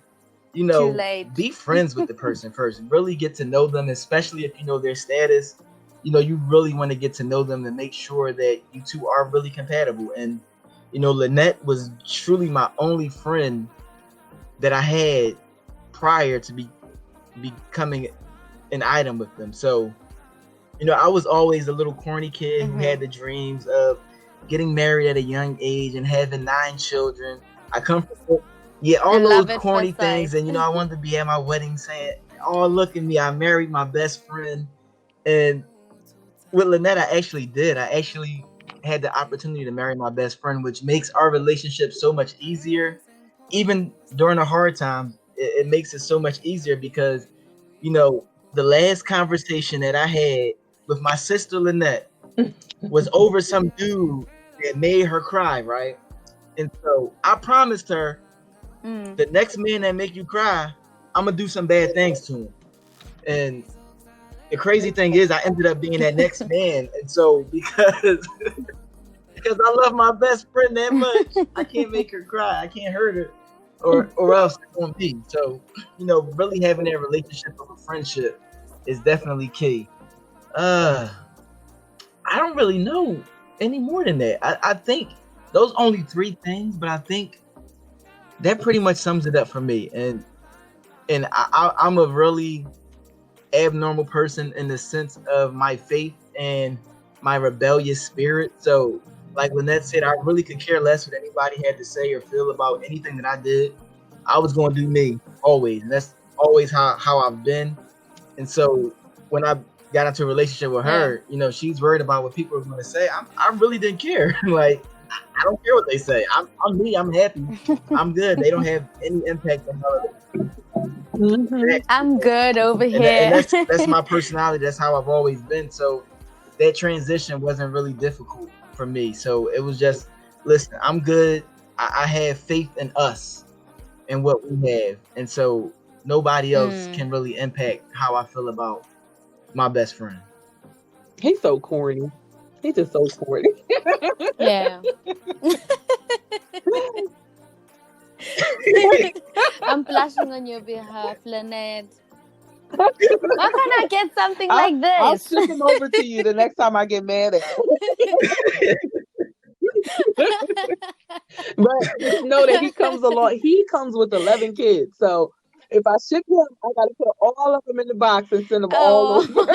be friends with the person first. Really get to know them, especially if you know their status. You really want to get to know them and make sure that you two are really compatible. And, Lynette was truly my only friend that I had prior to becoming an item with them. So, I was always a little corny kid who had the dreams of getting married at a young age and having 9 children. I come from all those corny things, and I wanted to be at my wedding saying, "Oh, look at me! I married my best friend." And with Lynette, I actually did. I actually had the opportunity to marry my best friend, which makes our relationship so much easier. Even during the hard times, it makes it so much easier because, the last conversation that I had with my sister Lynette was over some dude that made her cry, right? And so I promised her, the next man that make you cry, I'm gonna do some bad things to him. And the crazy thing is, I ended up being that next man. And so because I love my best friend that much, I can't make her cry. I can't hurt her, or else it won't be. So really having that relationship of a friendship is definitely key. I don't really know any more than that. I think those only 3 things, but I think that pretty much sums it up for me. And I'm a really abnormal person in the sense of my faith and my rebellious spirit. So like Lynette said, I really could care less what anybody had to say or feel about anything that I did. I was going to do me always. And that's always how I've been. And so when I got into a relationship with her, she's worried about what people are going to say. I really didn't care. Like, I don't care what they say. I'm me. I'm happy. I'm good. They don't have any impact on my life. Mm-hmm. I'm good over And here. that's my personality. That's how I've always been. So that transition wasn't really difficult for me. So it was just, listen, I'm good. I have faith in us and what we have, and so nobody else can really impact how I feel about my best friend. He's so corny. He's just so corny. Yeah. I'm blushing on your behalf, Lynette. Why can't I get something like I'll this? ship him over to you the next time I get mad at him. But just know that he comes along. He comes with 11 kids. So if I ship him, I got to put all of them in the box and send them all over.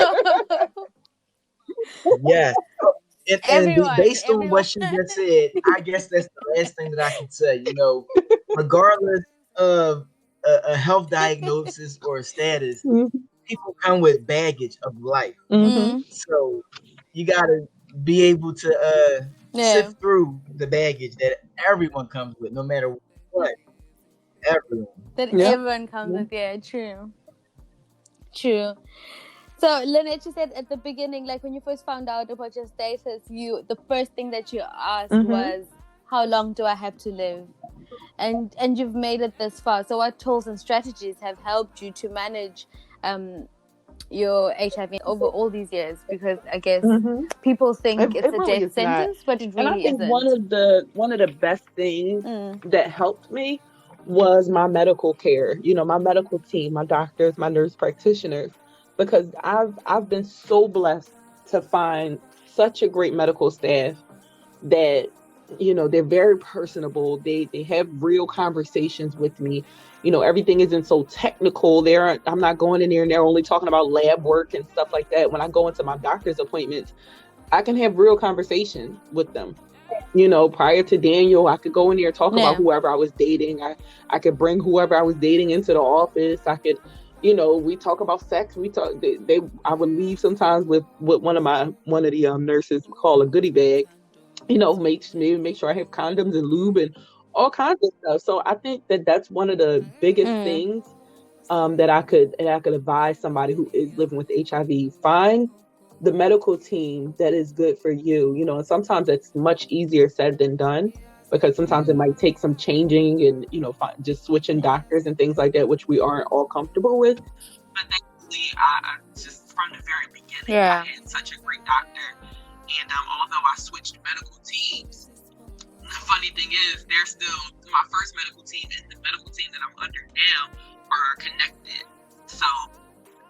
Oh. Yes. And Everyone. based on what she just said, I guess that's the last thing that I can say. Regardless of a health diagnosis or a status, people come with baggage of life. Mm-hmm. So you got to be able to Yeah. sift through the baggage that everyone comes with, no matter what. Everyone. That Yeah. everyone comes with, yeah, true. True. So, Lynette, you said at the beginning, like when you first found out about your status, the first thing that you asked was, how long do I have to live? And you've made it this far. So what tools and strategies have helped you to manage your HIV over all these years? Because I guess people think it's a really death sentence, but it really and I think isn't. one of the best things that helped me was my medical care. My medical team, my doctors, my nurse practitioners, because I've been so blessed to find such a great medical staff that they're very personable. They have real conversations with me. Everything isn't so technical. I'm not going in there and they're only talking about lab work and stuff like that. When I go into my doctor's appointments, I can have real conversations with them. Prior to Daniel, I could go in there and talk about whoever I was dating. I could bring whoever I was dating into the office. I could, we talk about sex. We talk. I would leave sometimes with one of the nurses call a goodie bag. Make sure I have condoms and lube and all kinds of stuff. So I think that that's one of the biggest things that I could advise somebody who is living with HIV. Find the medical team that is good for you. And sometimes it's much easier said than done, because sometimes it might take some changing and just switching doctors and things like that, which we aren't all comfortable with. But thankfully, I just from the very beginning, I had such a great doctor. And although I switched medical teams, the funny thing is, they're still my first medical team and the medical team that I'm under now are connected. So,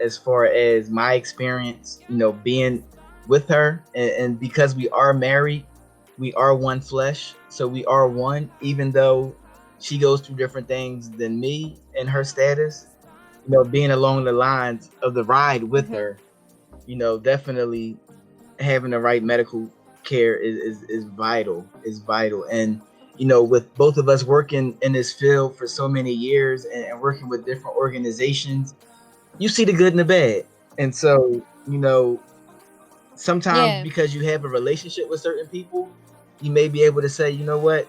as far as my experience, being with her, and because we are married, we are one flesh. So we are one, even though she goes through different things than me in her status. Being along the lines of the ride with her, definitely having the right medical care is vital. And with both of us working in this field for so many years and working with different organizations, you see the good and the bad. And so sometimes because you have a relationship with certain people, you may be able to say, you know what,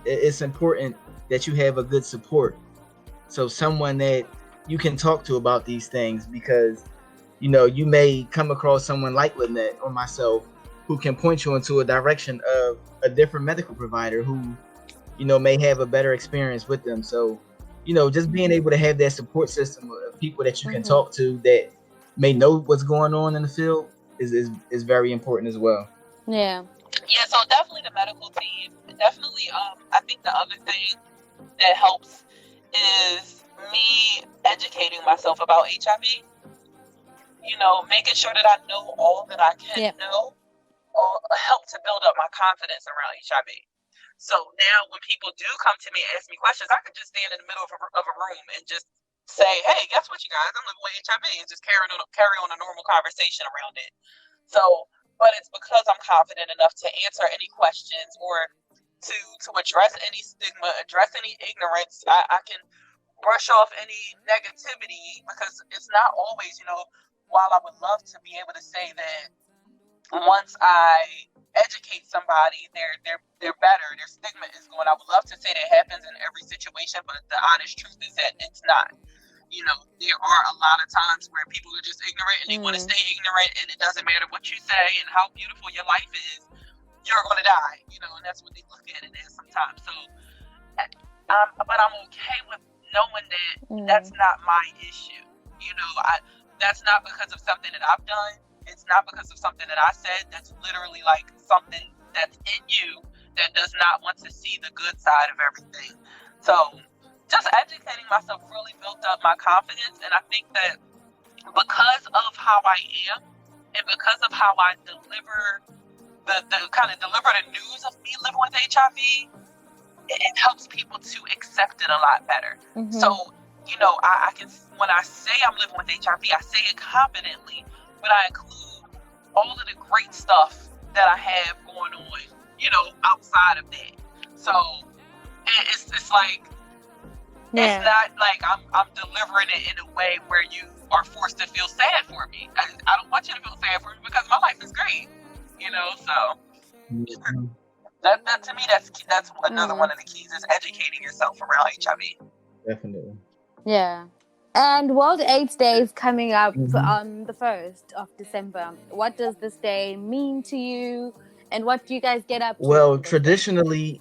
it's important that you have a good support, so someone that you can talk to about these things, because you may come across someone like Lynette or myself who can point you into a direction of a different medical provider who, may have a better experience with them. So, just being able to have that support system of people that you can talk to that may know what's going on in the field is very important as well. Yeah, so definitely the medical team. Definitely, I think the other thing that helps is me educating myself about HIV. Making sure that I know all that I can know help to build up my confidence around HIV. So now when people do come to me and ask me questions, I can just stand in the middle of a room and just say, hey, guess what, you guys? I'm living with HIV, and just carry on a normal conversation around it. So, but it's because I'm confident enough to answer any questions or to address any stigma, address any ignorance. I can brush off any negativity, because it's not always, while I would love to be able to say that once I educate somebody, they're better. Their stigma is going. I would love to say that happens in every situation, but the honest truth is that it's not. There are a lot of times where people are just ignorant and they want to stay ignorant, and it doesn't matter what you say and how beautiful your life is, you're going to die, and that's what they look at it as sometimes. So, but I'm okay with knowing that that's not my issue. That's not because of something that I've done. It's not because of something that I said. That's literally like something that's in you that does not want to see the good side of everything. So just educating myself really built up my confidence. And I think that because of how I am and because of how I deliver the news of me living with HIV, it helps people to accept it a lot better. So, I can, when I say I'm living with HIV, I say it confidently, but I include all of the great stuff that I have going on, outside of that. So it's like, it's not like I'm delivering it in a way where you are forced to feel sad for me. I don't want you to feel sad for me because my life is great, so that to me, that's another one of the keys is educating yourself around HIV. Definitely. Yeah. And World AIDS Day is coming up on the 1st of December. What does this day mean to you? And what do you guys get up to? Well, traditionally,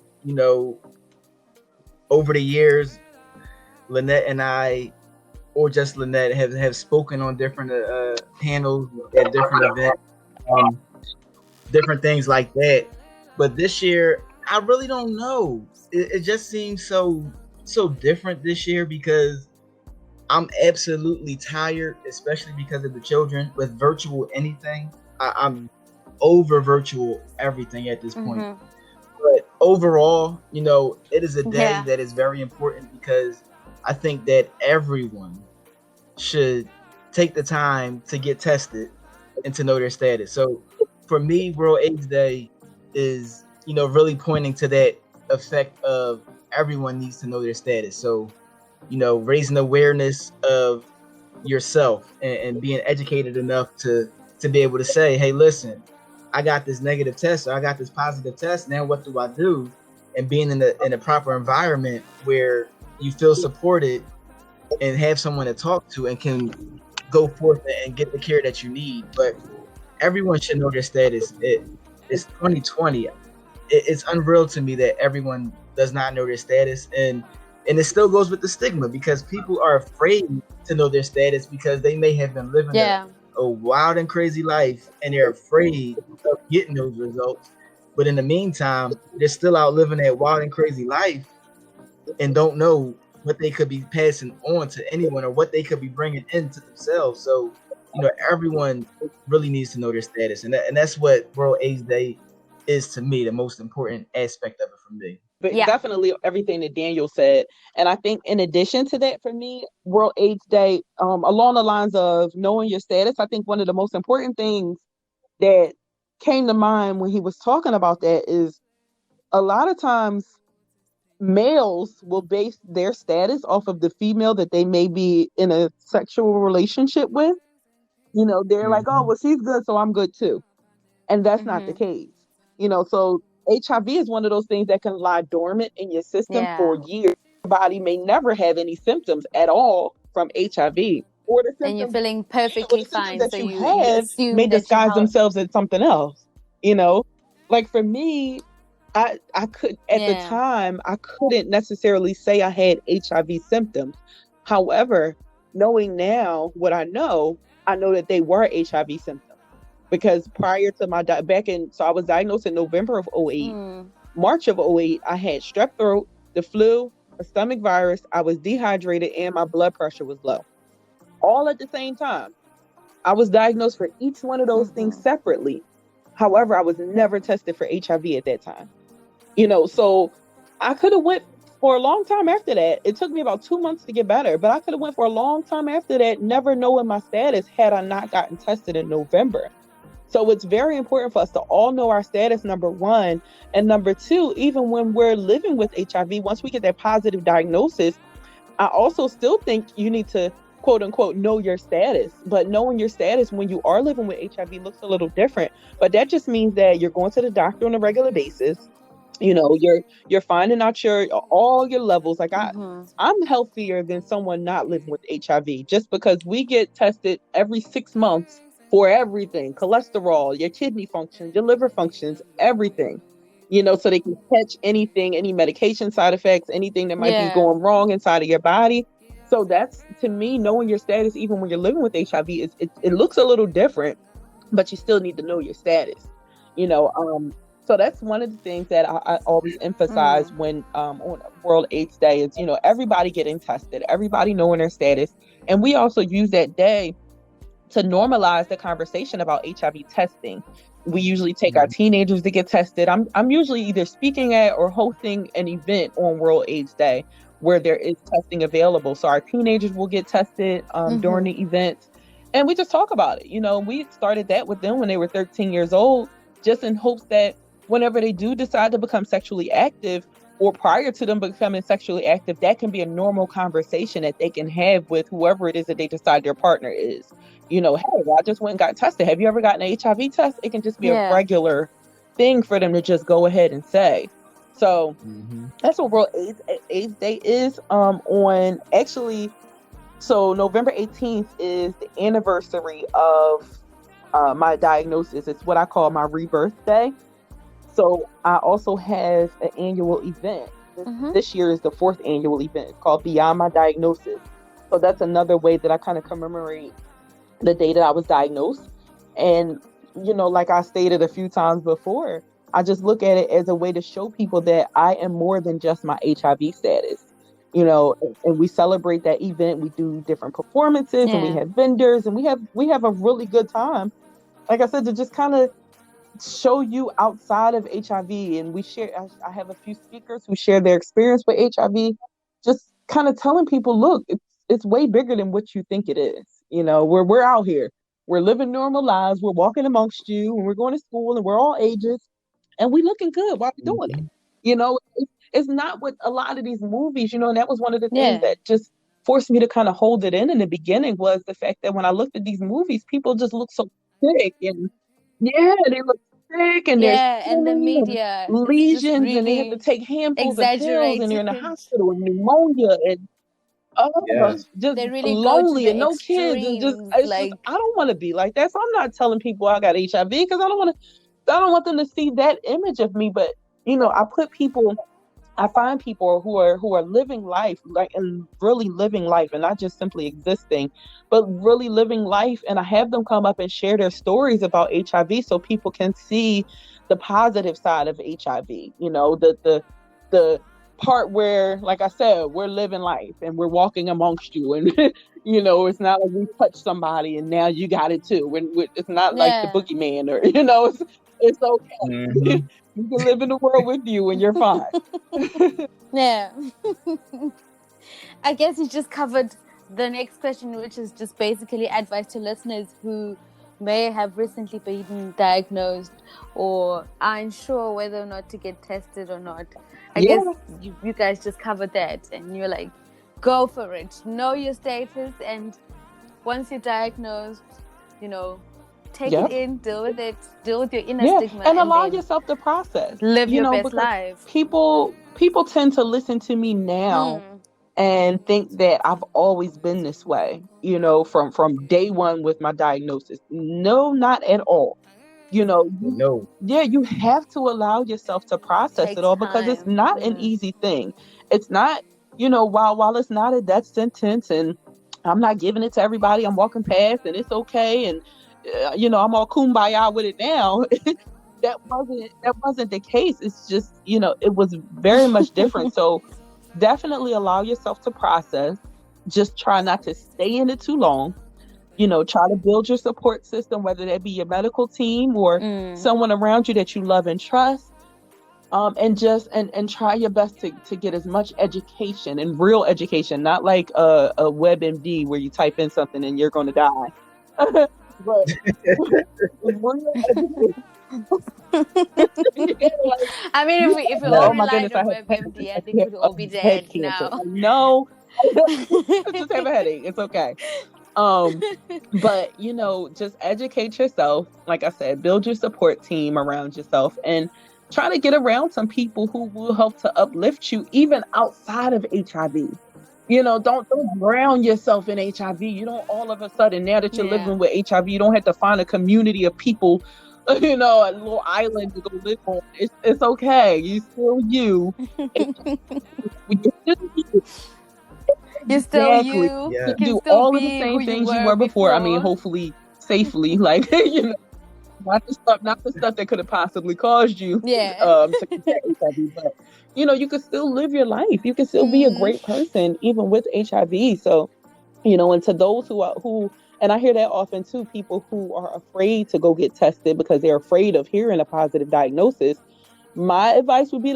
over the years, Lynette and I, or just Lynette, have spoken on different panels at different events, different things like that. But this year, I really don't know. It just seems so different this year because I'm absolutely tired, especially because of the children. With virtual anything, I'm over virtual everything at this point. But overall, it is a day that is very important because I think that everyone should take the time to get tested and to know their status. So for me, World AIDS Day is, really pointing to that effect of everyone needs to know their status. So, raising awareness of yourself and being educated enough to be able to say, hey, listen, I got this negative test or I got this positive test. Now what do I do? And being in a proper environment where you feel supported and have someone to talk to and can go forth and get the care that you need. But everyone should know their status. It's 2020. It's unreal to me that everyone does not know their status. And it still goes with the stigma because people are afraid to know their status because they may have been living a wild and crazy life and they're afraid of getting those results. But in the meantime, they're still out living that wild and crazy life and don't know what they could be passing on to anyone or what they could be bringing into themselves. So, everyone really needs to know their status. And that's what World AIDS Day is to me, the most important aspect of it for me. But definitely everything that Daniel said. And I think in addition to that, for me, World AIDS Day, along the lines of knowing your status, I think one of the most important things that came to mind when he was talking about that is a lot of times males will base their status off of the female that they may be in a sexual relationship with. They're like, oh, well, she's good, so I'm good too. And that's not the case. So HIV is one of those things that can lie dormant in your system for years. Your body may never have any symptoms at all from HIV. Or the symptoms, and you're feeling perfectly fine. That so you you have assume may disguise that themselves as something else. Like for me, I could at the time I couldn't necessarily say I had HIV symptoms. However, knowing now what I know that they were HIV symptoms. Because prior to my so I was diagnosed in November of 2008. March of 2008, I had strep throat, the flu, a stomach virus, I was dehydrated, and my blood pressure was low. All at the same time. I was diagnosed for each one of those things separately. However, I was never tested for HIV at that time. So I could have went for a long time after that. It took me about 2 months to get better, but I could have went for a long time after that, never knowing my status had I not gotten tested in November. So it's very important for us to all know our status, number one. And number two, even when we're living with HIV, once we get that positive diagnosis, I also still think you need to quote unquote know your status. But knowing your status when you are living with HIV looks a little different. But that just means that you're going to the doctor on a regular basis. You're finding out all your levels. Like I'm healthier than someone not living with HIV, just because we get tested every 6 months for everything: cholesterol, your kidney functions, your liver functions, everything. So they can catch anything, any medication side effects, anything that might be going wrong inside of your body. So that's, to me, knowing your status, even when you're living with HIV, it looks a little different, but you still need to know your status. So that's one of the things that I always emphasize when on World AIDS Day is, everybody getting tested, everybody knowing their status. And we also use that day to normalize the conversation about HIV testing. We usually take our teenagers to get tested. I'm usually either speaking at or hosting an event on World AIDS Day where there is testing available. So our teenagers will get tested during the events. And we just talk about it. We started that with them when they were 13 years old, just in hopes that whenever they do decide to become sexually active, or prior to them becoming sexually active, that can be a normal conversation that they can have with whoever it is that they decide their partner is. Hey, I just went and got tested. Have you ever gotten an HIV test? It can just be a regular thing for them to just go ahead and say. So that's what World AIDS Day is. So November 18th is the anniversary of my diagnosis. It's what I call my rebirth day. So I also have an annual event. This year is the 4th annual event. It's called Beyond My Diagnosis. So that's another way that I kind of commemorate the day that I was diagnosed. And, like I stated a few times before, I just look at it as a way to show people that I am more than just my HIV status. And we celebrate that event. We do different performances and we have vendors and we have a really good time. Like I said, to just kind of show you outside of HIV. And I have a few speakers who share their experience with HIV, just kind of telling people, look, it's way bigger than what you think it is. We're out here, we're living normal lives, we're walking amongst you, and we're going to school, and we're all ages, and we looking good while we're doing it. It's not what a lot of these movies, and that was one of the things that just forced me to kind of hold it in the beginning, was the fact that when I looked at these movies, people just look so sick, and they look sick, and and the media lesions, really and they have to take handfuls of pills, and they're in the hospital, and pneumonia, and just they really lonely, and no extremes, kids, and I don't want to be like that. So I'm not telling people I got HIV, because I don't want them to see that image of me. But I find people who are living life, and really living life, and not just simply existing, but really living life. And I have them come up and share their stories about HIV, so people can see the positive side of HIV. The part where, like I said, we're living life and we're walking amongst you, and it's not like we touch somebody and now you got it too. It's not like the boogeyman, or it's okay. You can live in the world with you and you're fine. I guess you just covered the next question, which is just basically advice to listeners who may have recently been diagnosed or are unsure whether or not to get tested or not. I guess you guys just covered that, and you're like, go for it. Know your status, and once you're diagnosed, take it in, deal with it, deal with your inner stigma, and allow yourself to process. Live your best life. People tend to listen to me now and think that I've always been this way, from day one with my diagnosis. No, not at all. No. You have to allow yourself to process it all, because it's not an easy thing. It's not, while it's not a death sentence, and I'm not giving it to everybody I'm walking past and it's okay, and I'm all kumbaya with it now. That wasn't the case. It's just, it was very much different. So definitely allow yourself to process. Just try not to stay in it too long. Try to build your support system, whether that be your medical team or someone around you that you love and trust. And try your best to get as much education, and real education, not like a WebMD where you type in something and you're going to die. But real education. I mean, if we all relied on WebMD, I think we'd all be dead now. No, Just have a headache. It's okay. Um, but just educate yourself. Like I said, build your support team around yourself and try to get around some people who will help to uplift you even outside of HIV. Don't drown yourself in HIV. You don't all of a sudden, now that you're Yeah. living with HIV, you don't have to find a community of people, a little island to go live on. It's okay. You still you. You're still you. You're still Exactly. you. Yeah. You can Do still all of the be who same you things you were were before. I mean, before. hopefully safely, like not the stuff that could have possibly caused you Yeah. to contract HIV, but you could still live your life. You can still be a Mm, great person even with HIV. So, and to those who and I hear that often too, people who are afraid to go get tested because they're afraid of hearing a positive diagnosis. My advice would be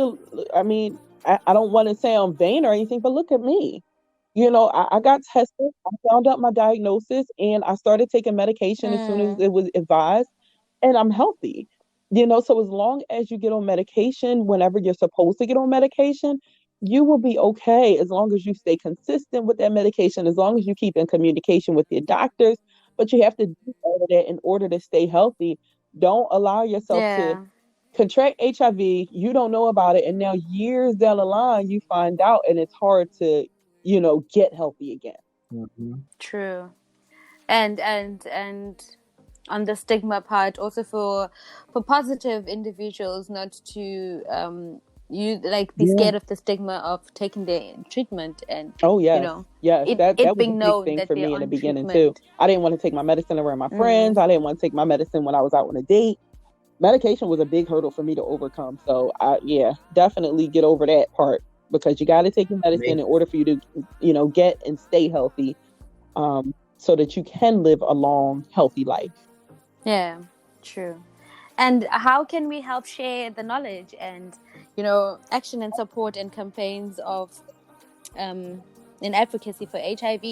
I mean, I don't want to sound vain or anything, but look at me. I got tested, I found out my diagnosis, and I started taking medication as soon as mm, it was advised, and I'm healthy. So as long as you get on medication whenever you're supposed to get on medication, you will be okay as long as you stay consistent with that medication, as long as you keep in communication with your doctors. But you have to do all of that in order to stay healthy. Don't allow yourself to yeah. contract HIV, you don't know about it, and now years down the line you find out and it's hard to, get healthy again. Mhm. True. And on the stigma part, also for positive individuals not to you like be Yeah. scared of the stigma of taking their treatment, and Oh you yes. know Yes. That it was a being big known thing that for they're me in the on beginning too. treatment. I didn't want to take my medicine around my friends. Mm, I didn't want to take my medicine when I was out on a date. Medication was a big hurdle for me to overcome. So I yeah, definitely get over that part because you gotta take your medicine in Me. order for you to, get and stay healthy, so that you can live a long, healthy life. yeah, true. And how can we help share the knowledge and action and support and campaigns of um, in advocacy for HIV?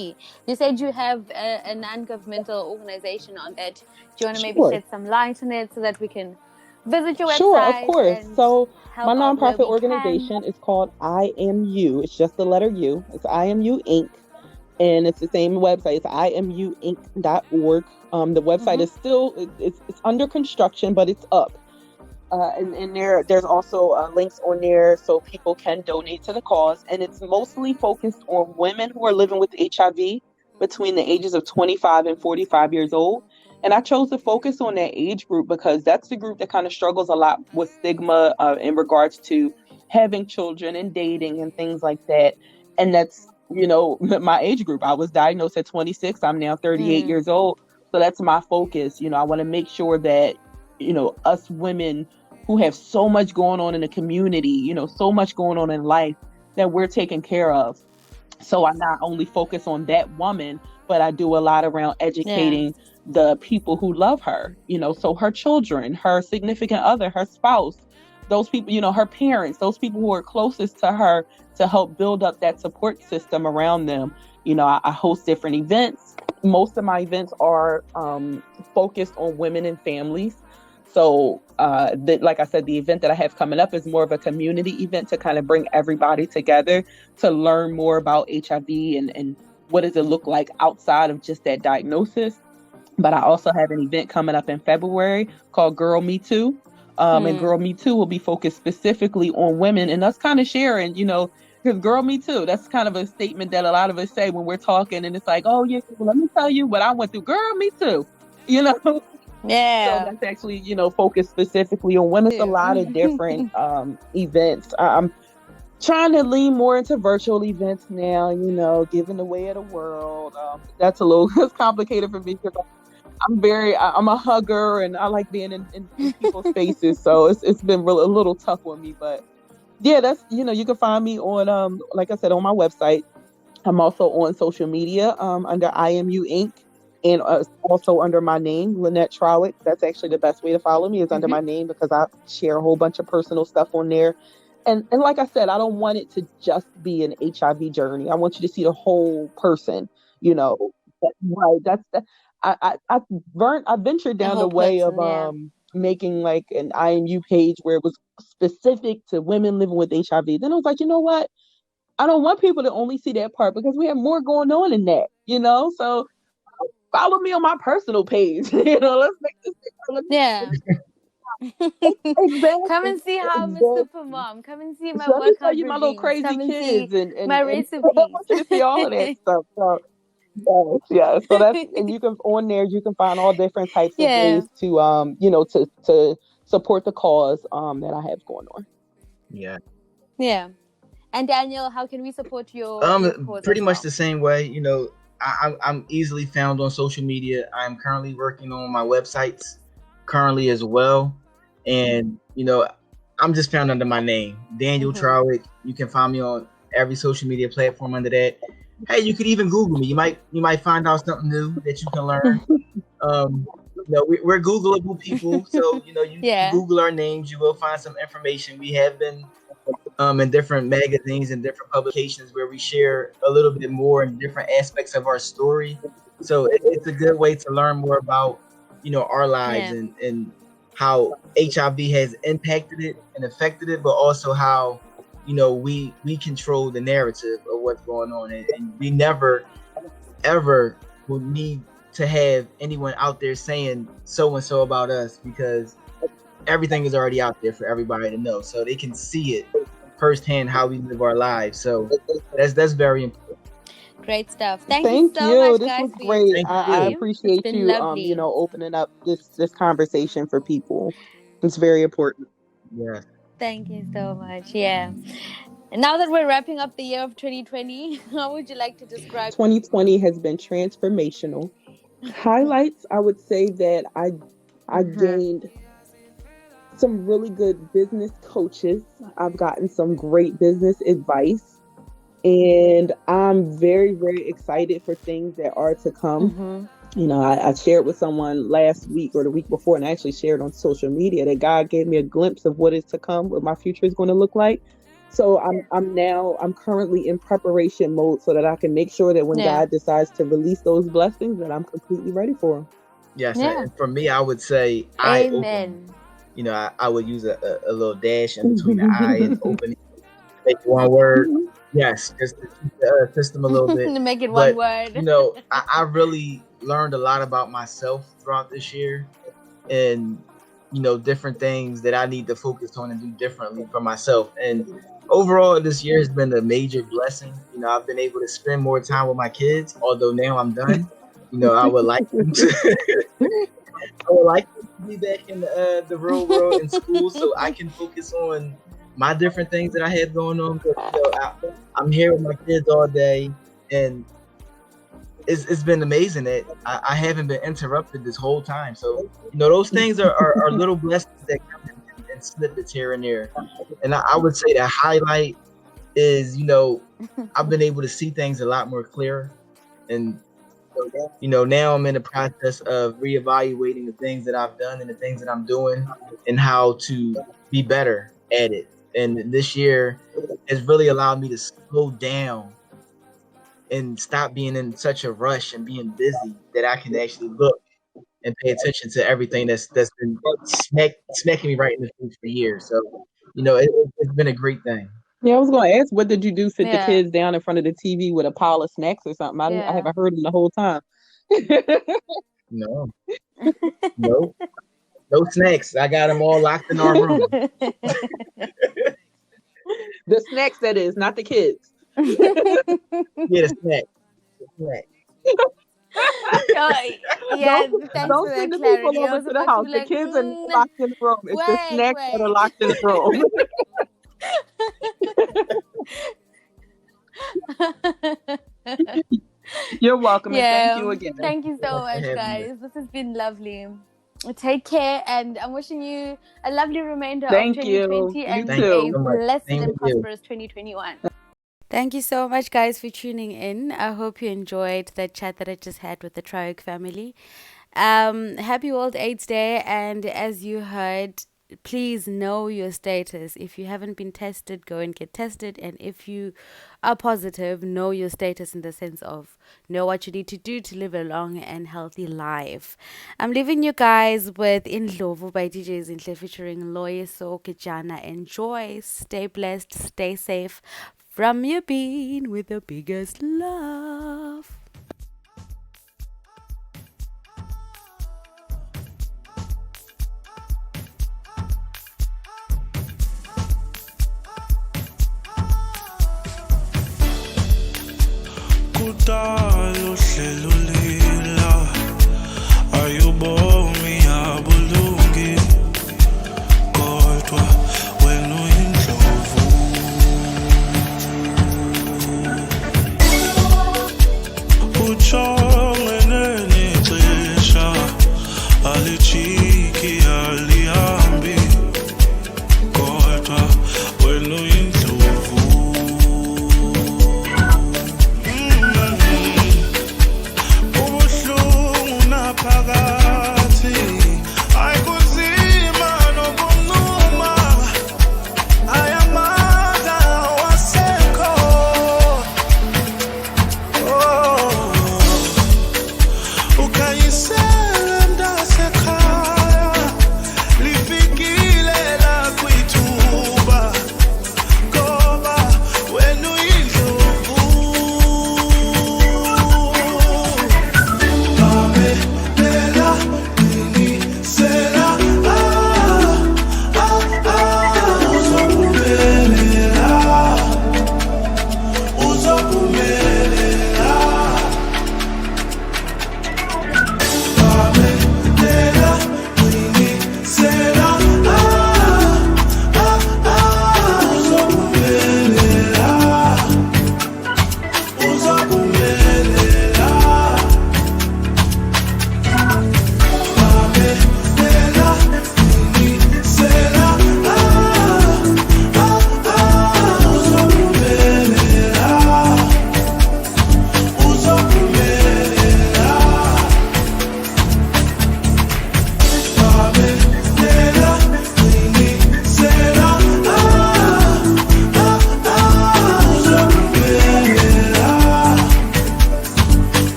You said you have a non-governmental organization on that. Do you want to maybe Sure. shed some light on it so that we can visit your Sure, of website course. and So my help out where nonprofit we can? organization is called IMU. It's just the letter U. It's IMU Inc. And it's the same website. It's imuinc.org. The website Mm-hmm. is still it's under construction, but it's up. And there's also links on there so people can donate to the cause. And it's mostly focused on women who are living with HIV between the ages of 25 and 45 years old. And I chose to focus on that age group because that's the group that kind of struggles a lot with stigma in regards to having children and dating and things like that. And that's, my age group. I was diagnosed at 26. I'm now 38 Mm, years old. So that's my focus. I want to make sure that, us women who have so much going on in the community, so much going on in life that we're taken care of. So I not only focus on that woman, but I do a lot around yeah. educating the people who love her, so her children, her significant other, her spouse, those people, her parents, those people who are closest to her to help build up that support system around them. I host different events. Most of my events are focused on women and families. So, like I said, the event that I have coming up is more of a community event to kind of bring everybody together to learn more about HIV and what does it look like outside of just that diagnosis. But I also have an event coming up in February called Girl Me Too. And Mm, Girl Me Too will be focused specifically on women and us kind of sharing, because Girl Me Too, that's kind of a statement that a lot of us say when we're talking. And it's like, oh, yeah, well, let me tell you what I went through. Girl, me too. You know, so yeah. that's actually, focused specifically on women. It's a lot of different events. I'm trying to lean more into virtual events now, giving the way of the world. That's a little it's complicated for me because I'm a hugger and I like being in people's faces. So it's been a little tough on me. But yeah, that's, you can find me on, like I said, on my website. I'm also on social media under IMU Inc. And also under my name, Lynette Trawick. That's actually the best way to follow me is under Mm-hmm. my name because I share a whole bunch of personal stuff on there. And like I said, I don't want it to just be an HIV journey. I want you to see the whole person. You know, right? I ventured The down the whole way of person, yeah. making like an IMU page where it was specific to women living with HIV. Then I was like, you know what? I don't want people to only see that part because we have more going on than that, you know? So follow me on my personal page. Let's make this thing. Yeah. Come Exactly. and see how I'm a super Exactly. mom. Come and see my So let me show workout you my little routines. crazy Come and see kids and my I recipes. want you to see all of that stuff. So yes, yeah. So that's and you can on there you can find all different types of Yeah. ways to to support the cause that I have going on. Yeah. Yeah. And Daniel, how can we support your cause Pretty as much well? the same way. I'm easily found on social media. I'm currently working on my websites currently as well, and I'm just found under my name, Daniel Mm-hmm. Trawick. You can find me on every social media platform under that. Hey, you could even Google me. You might find out something new that you can learn. We're Googleable people, so you Yeah. Google our names, you will find some information. We have been in different magazines and different publications where we share a little bit more in different aspects of our story. So it's a good way to learn more about our lives Yeah. and how HIV has impacted it and affected it, but also how we control the narrative of what's going on, and we never ever will need to have anyone out there saying so and so about us, because everything is already out there for everybody to know, so they can see it firsthand how we live our lives. So that's very important. Great stuff. Thank you Thank so you. much, This guys, was for your great. Thank I you. time. It's appreciate been you lovely. opening up this conversation for people. It's very important. Yeah. Thank you so much. Yeah. And now that we're wrapping up the year of 2020, how would you like to describe? 2020 has been transformational. Highlights, I would say that I Mm-hmm. gained some really good business coaches. I've gotten some great business advice, and I'm very, very excited for things that are to come. Mm-hmm. I shared with someone last week or the week before, and I actually shared on social media that God gave me a glimpse of what is to come, what my future is going to look like. So I'm currently in preparation mode so that I can make sure that when Yeah. God decides to release those blessings, that I'm completely ready for them. Yes, Yeah. and for me, I would say eye opening. Amen. I would use a little dash in between the eye and opening, make one word. Yes, just to keep the system a little bit. Make it one But word. I really learned a lot about myself throughout this year, and different things that I need to focus on and do differently for myself. And overall, this year has been a major blessing. I've been able to spend more time with my kids, although now I'm done. I would like them to. I would like them to be back in the real world in school, so I can focus on my different things that I have going on. But I'm here with my kids all day, and it's been amazing that I haven't been interrupted this whole time. So those things are little blessings that come in snippets here and there. And I would say the highlight is I've been able to see things a lot more clear, and now I'm in the process of reevaluating the things that I've done and the things that I'm doing and how to be better at it. And this year has really allowed me to slow down and stop being in such a rush and being busy, that I can actually look and pay attention to everything that's been smacking me right in the face for years. So, it's been a great thing. Yeah, I was going to ask, what did you do? Sit the Yeah. kids down in front of the TV with a pile of snacks or something? I Yeah. haven't heard them the whole time. No, no, no snacks. I got them all locked in our room. The snacks, that is, not the kids. Yeah, the snacks. The snacks. Oh, yeah, don't thanks for don't that send the people clarity. I over was to the about to house. be The like, kids are not locked in the room. It's the wait, snacks that are wait. locked in the room. You're welcome, and thank you Yeah, again. thank you Thank you so so much for much, having me. guys. This has been lovely. Take care, and I'm wishing you a lovely remainder of Thank you. 2020 You and Thank you a too. so much. blessed Same and with you. prosperous 2021. Thank you so much, guys, for tuning in. I hope you enjoyed that chat that I just had with the Trawick family. Happy World AIDS Day, and as you heard, please know your status. If you haven't been tested, go and get tested, and if you are positive, know your status in the sense of know what you need to do to live a long and healthy life. I'm leaving you guys with In Lovo by DJ Zinhle featuring Loye So Kijana. Enjoy, stay blessed, stay safe. From your bean with the biggest love. Kudala uhlelo lila ayubomi abulungi kodwa wena uyindlovu ujongene nexesha alijiki alihambi kodwa wena uyindlovu ubuhlungu naphakathi